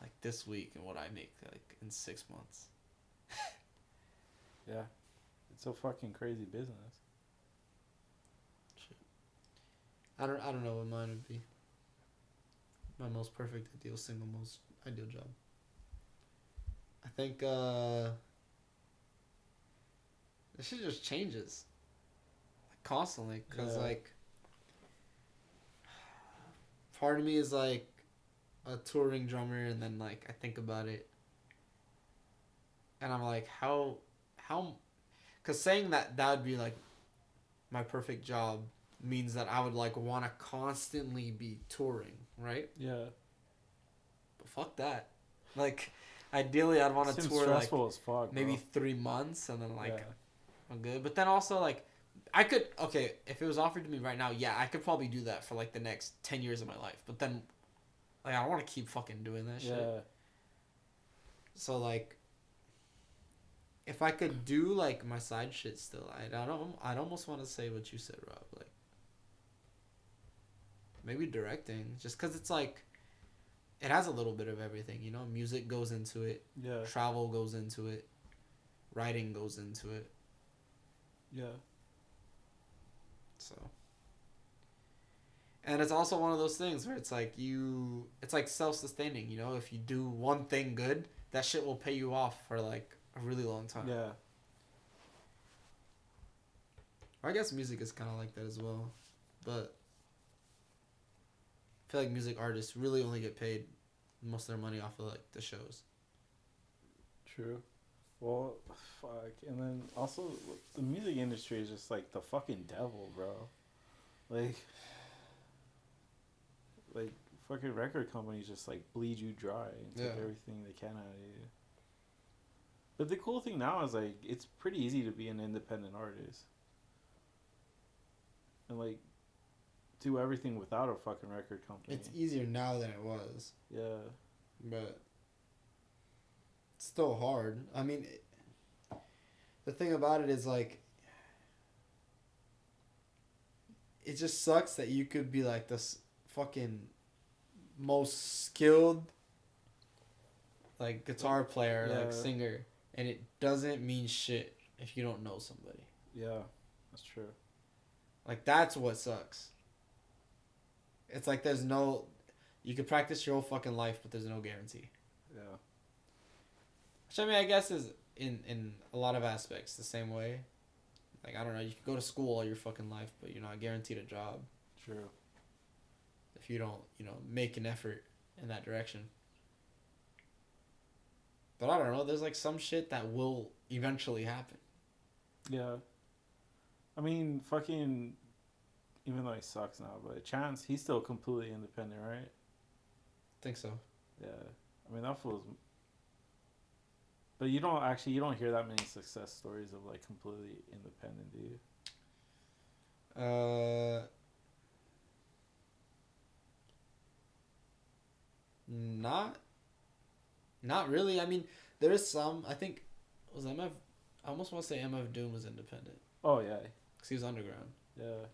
like this week and what I make like in 6 months. Yeah. It's a fucking crazy business. Shit. I don't know what mine would be. My most perfect ideal single most ideal job. I think this shit just changes like, constantly because Yeah. like part of me is like a touring drummer and then like I think about it and I'm like how because saying that would be like my perfect job means that I would like want to constantly be touring, right? Yeah. But fuck that. Like ideally I'd want to Seems tour like stressful as fuck, maybe bro. 3 months and then like Yeah. I'm good. But then also like I could okay, if it was offered to me right now, yeah, I could probably do that for like the next 10 years of my life. But then like I don't want to keep fucking doing that shit. Yeah. So like if I could do like my side shit still, I'd almost want to say what you said, Rob, like maybe directing, just because it's like, it has a little bit of everything, you know. Music goes into it, Yeah. travel goes into it, writing goes into it. Yeah. So. And it's also one of those things where it's like it's like self-sustaining, you know. If you do one thing good, that shit will pay you off for like a really long time. Yeah. Or I guess music is kind of like that as well, but I feel like music artists really only get paid most of their money off of like the shows. True. Well, fuck. And then also, the music industry is just like the fucking devil, bro. Like fucking record companies just like bleed you dry and take everything they can out of you. But the cool thing now is like it's pretty easy to be an independent artist. And like do everything without a fucking record company. It's easier now than it was. Yeah. But it's still hard. I mean, the thing about it is like, it just sucks that you could be like this fucking most skilled like guitar player, like singer, and it doesn't mean shit if you don't know somebody. Yeah, that's true. Like, that's what sucks. It's like there's no, you could practice your whole fucking life, but there's no guarantee. Yeah. Which, I mean, I guess is in a lot of aspects the same way. Like, I don't know, you could go to school all your fucking life, but you're not guaranteed a job. True. If you don't, make an effort in that direction. But I don't know, there's like some shit that will eventually happen. Yeah. I mean, fucking, even though he sucks now, but Chance, he's still completely independent, right? I think so. Yeah. I mean, that feels... But you don't hear that many success stories of, like, completely independent, do you? Not really. I mean, there is some. I think, was MF... I almost want to say MF Doom was independent. Oh, yeah. Because he was underground. Yeah.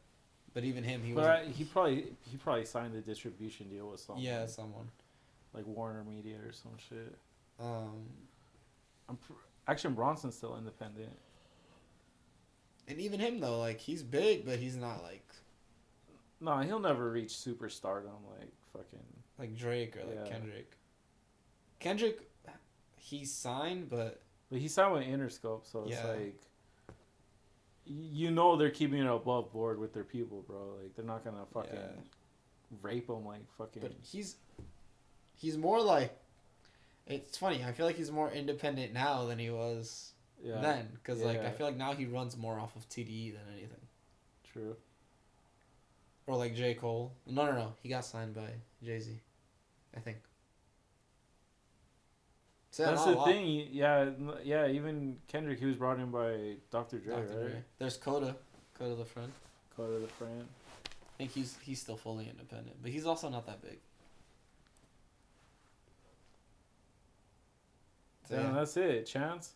But even him, he was... He probably signed a distribution deal with someone. Yeah, someone. Like Warner Media or some shit. Action Bronson's still independent. And even him, though, like, he's big, but he's not, like... No, he'll never reach superstardom like fucking... Like Drake or like Kendrick. Kendrick, he signed, but he signed with Interscope, so it's like... they're keeping it above board with their people, bro. Like, they're not gonna fucking rape them like fucking... But he's more like... It's funny, I feel like he's more independent now than he was then. Because, like, I feel like now he runs more off of TDE than anything. True. Or like J. Cole. No. He got signed by Jay-Z, I think. So that's the thing. Yeah. Even Kendrick, he was brought in by Dr. Dre, right? There's Coda the friend. Coda the friend. I think he's still fully independent, but he's also not that big. So, that's it. Chance.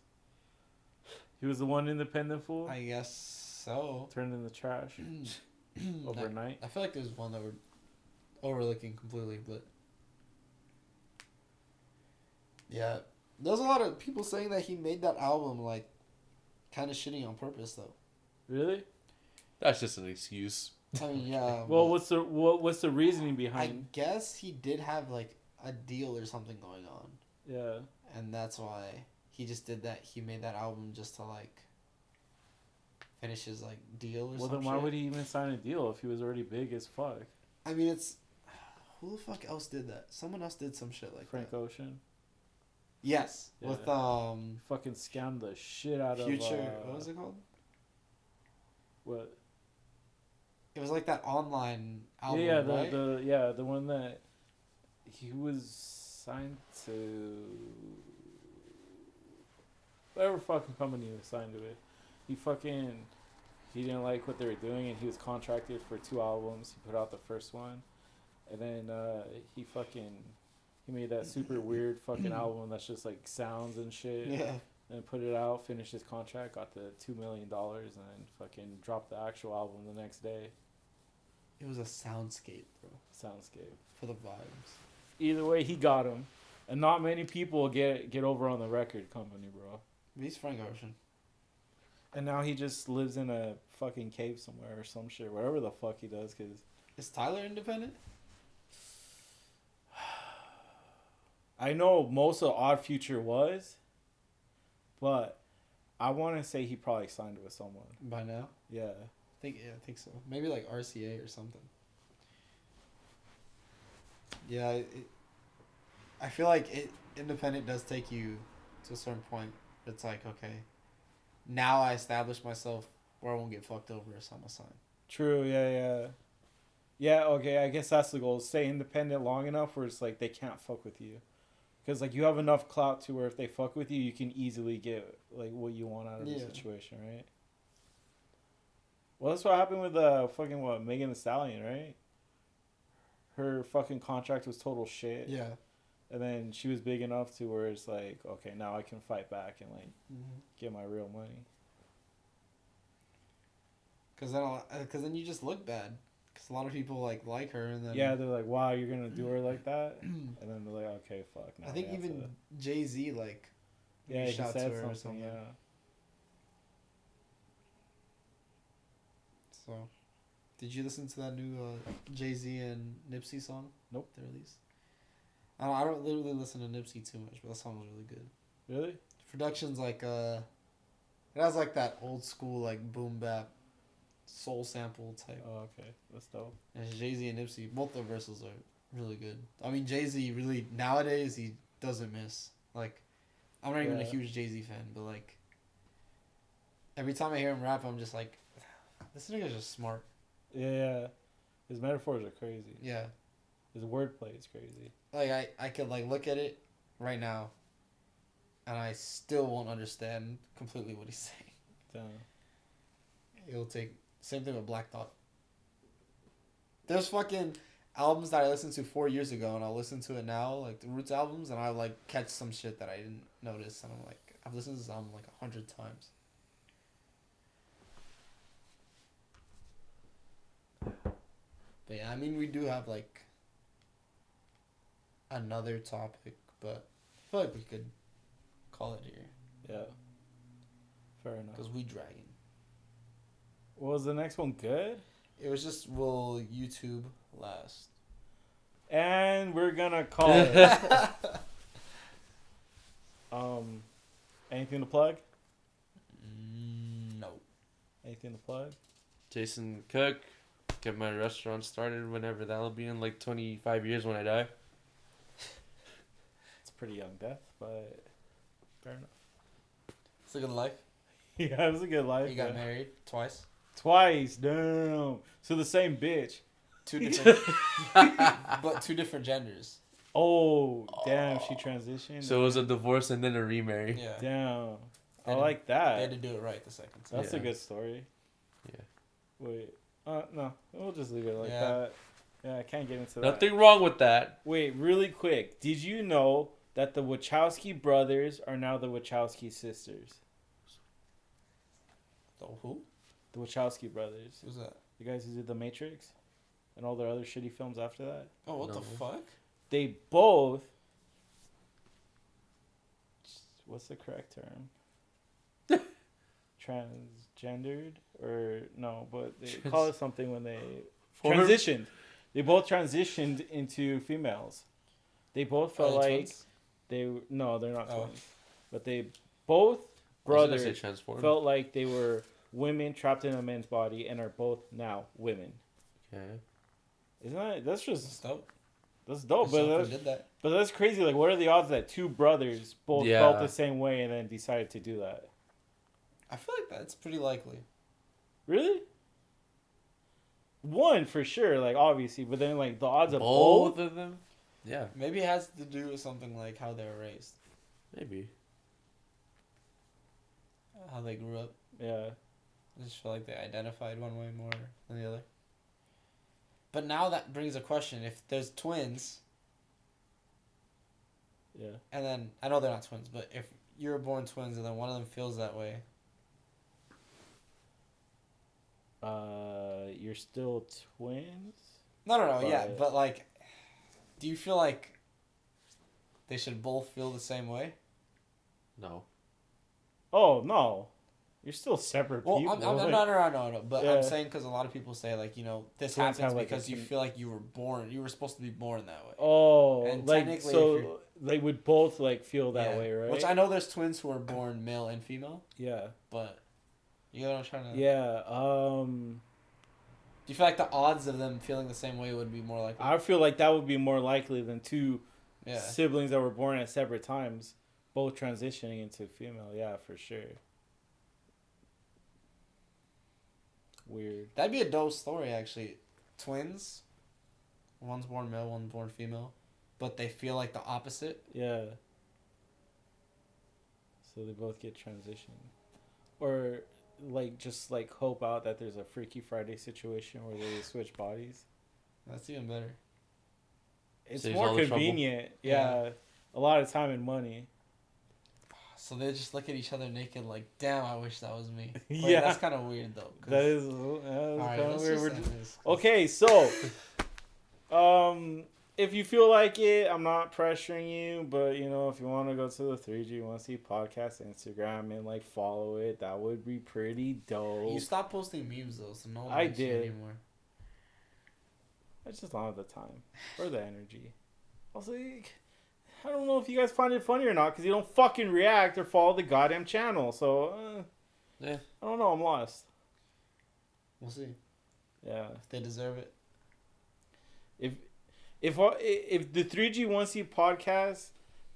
He was the one independent fool. I guess so. Turned in the trash. Overnight. I feel like there's one that we're overlooking completely, but yeah, there's a lot of people saying that he made that album like kind of shitty on purpose, though. Really? That's just an excuse. I mean, yeah. Well, what's the reasoning behind? I guess he did have like a deal or something going on. Yeah. And that's why he just did that. He made that album just to like finish his like deal or something. Well, then why would he even sign a deal if he was already big as fuck? I mean, it's... Who the fuck else did that? Someone else did some shit like Frank that. Ocean? Yes. Yeah. With, fucking scammed the shit out Future, of... what was it called? What? It was like that online album, right? The one that he was signed to... Whatever fucking company he was signed to it. He didn't like what they were doing, and he was contracted for 2 albums. He put out the first one, and then he made that super weird fucking album that's just like sounds and shit. Yeah. And put it out, finished his contract, got the $2 million, and then fucking dropped the actual album the next day. It was a soundscape, bro, Soundscape. for the vibes. Either way, he got him, and not many people get over on the record company, bro. He's Frank Ocean. And now he just lives in a fucking cave somewhere or some shit, whatever the fuck he does. Cause Is Tyler independent? I know most of Odd Future was, but I want to say he probably signed with someone. By now? Yeah. I think so. Maybe like RCA or something. Yeah, I feel like independent does take you to a certain point. It's like, okay, now I establish myself where I won't get fucked over, so I'm gonna sign. True. Yeah. Yeah. Okay. I guess that's the goal. Stay independent long enough where it's like they can't fuck with you, because like you have enough clout to where if they fuck with you, you can easily get like what you want out of the situation, right? Well, that's what happened with fucking Megan Thee Stallion, right? Her fucking contract was total shit. Yeah. And then she was big enough to where it's like, okay, now I can fight back and like get my real money. Cause then you just look bad. Cause a lot of people like her, and then Yeah, they're like, wow, you're gonna do her like that, and then they're like, okay, fuck. Now I think even Jay-Z he reached out to said her or something. something. Yeah. So, did you listen to that new Jay-Z and Nipsey song? Nope. They released. I don't literally listen to Nipsey too much, but that song was really good. Really? Production's like it has like that old school like boom bap, soul sample type. Oh, okay, that's dope. And Jay-Z and Nipsey, both their verses are really good. I mean, Jay-Z really nowadays he doesn't miss. Like, I'm not even a huge Jay-Z fan, but like every time I hear him rap, I'm just like, this nigga's just smart. Yeah. His metaphors are crazy. Yeah. His wordplay is crazy. Like I could like look at it right now, and I still won't understand completely what he's saying. Damn. It'll take same thing with Black Thought. There's fucking albums that I listened to 4 years ago, and I'll listen to it now, like the Roots albums, and I like catch some shit that I didn't notice, and I'm like, I've listened to this album like 100 times. But yeah, I mean, we do have like another topic, but I feel like we could call it here. Yeah. Fair enough. Because we dragging. Was the next one good? It was just, will YouTube last? And we're gonna call it. Anything to plug? No. Anything to plug? Jason Cook. Get my restaurant started whenever that'll be in like 25 years when I die. It's a pretty young death, but fair enough. It's a good life. Yeah, it was a good life. You got married twice. Twice, damn. So the same bitch. Two different, but two different genders. Oh, damn, she transitioned. So it was a divorce and then a remarry. Yeah. Damn. I And like They had that. to do it right the second time. That's a Yeah. good story. Yeah. Wait. No. We'll just leave it like Yeah. that. Yeah, I can't get into that. Nothing wrong with that. Wait, really quick. Did you know that the Wachowski brothers are now the Wachowski sisters? The who? The Wachowski brothers. Who's that? The guys who did The Matrix and all their other shitty films after that. Oh, what No. the fuck? They both... What's the correct term? Transgendered? Or no, but they call it something when they... Transitioned. They both transitioned into females. They both felt Are they like... twins? No, they're not Oh. twins. But they both brothers Transform. felt like they were women trapped in a man's body and are both now women. Okay. Isn't that... That's That's just... dope. That's dope. Someone But that's, did that. but that's crazy. Like, what are the odds that two brothers both Yeah. felt the same way and then decided to do that? I feel like that's pretty likely. Really? One for sure, like obviously, but then like the odds of Both both. of them? Yeah, Maybe it has to do with something like how they were raised, maybe. how they grew up. Yeah. I just feel like they identified one way more than the other. But now that brings a question: if there's twins, Yeah. and then I know they're not twins, but if you're born twins and then one of them feels that way, you're still twins. No. Yeah, but like, do you feel like they should both feel the same way? No. Oh no, you're still separate Well, people. no. But Yeah. I'm saying because a lot of people say like, this Twins happens have, like, because a you twin- feel like you were supposed to be born that way. Oh, And like technically, if so you're- they would both like feel that Yeah. way, right? Which I know there's twins who are born male and female, Yeah. but you know what I'm trying to. Yeah. Do you feel like the odds of them feeling the same way would be more likely? I feel like that would be more likely than two Yeah. siblings that were born at separate times, both transitioning into female. Yeah, for sure. Weird. That'd be a dope story, actually. Twins, one's born male, one's born female, but they feel like the opposite. Yeah. So they both get transitioned, or like just like hope out that there's a Freaky Friday situation where they switch bodies. That's even better. It's Saves more all the trouble. convenient. Yeah. A lot of time and money. So they just look at each other naked, like, damn, I wish that was me. Wait, Yeah. That's kind of weird, though. 'Cause- That is Alright, kind of let's weird. just We're end just- this. Okay, so if you feel like it, I'm not pressuring you, but if you want to go to the 3G1C podcast Instagram and like follow it, that would be pretty dope. You stopped posting memes, though, so no one I likes you did. anymore. I just don't have the time or the energy. Also, I don't know if you guys find it funny or not because you don't fucking react or follow the goddamn channel. So, Yeah. I don't know. I'm lost. We'll see Yeah. if they deserve it. If the 3G1C podcast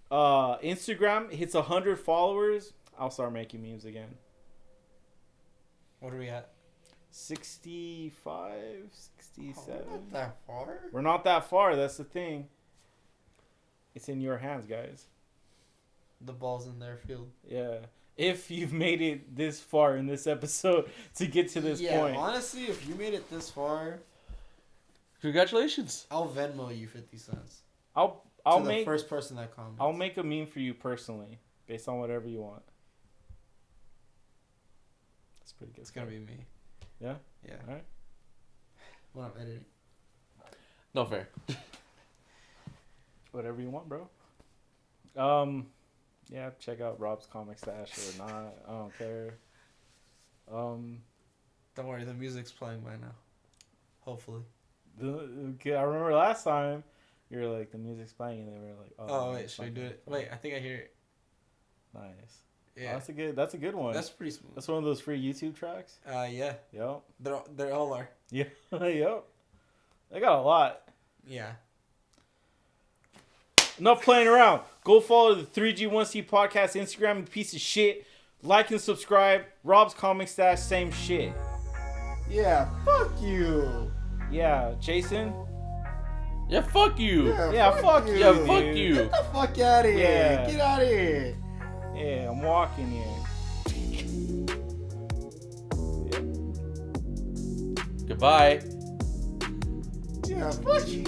Instagram hits 100 followers, I'll start making memes again. What are we at? 65, 67. Oh, we're not that far. We're not that far. That's the thing. It's in your hands, guys. The ball's in their field. Yeah. If you've made it this far in this episode to get to this point. Honestly, if you made it this far, Congratulations. I'll Venmo you 50 cents. I'll to the make first person that comments. I'll make a meme for you personally, based on whatever you want. That's pretty good. It's gonna be me. Yeah? Yeah. Alright. When I'm editing. No fair. Whatever you want, bro. Yeah, check out Rob's Comic Stash or not. I don't care. Don't worry, the music's playing by now. Hopefully. I remember last time you were like the music's playing and they were like, Oh, wait, it's should we not do gonna it? play. Wait, I think I hear it. Nice. Yeah. Oh, that's a good one. That's pretty smooth. That's one of those free YouTube tracks. Yeah. Yep. They all are. Yeah. Yep. They got a lot. Yeah. Enough playing around. Go follow the 3G1C podcast Instagram, you piece of shit. Like and subscribe. Rob's Comic Stash, same shit. Yeah, fuck you. Yeah, Jason. Yeah, fuck you. Yeah, fuck you. Yeah, fuck dude. you. Get the fuck out of here. Yeah. Get out of here. Yeah, I'm walking here. Goodbye. Yeah, fuck you.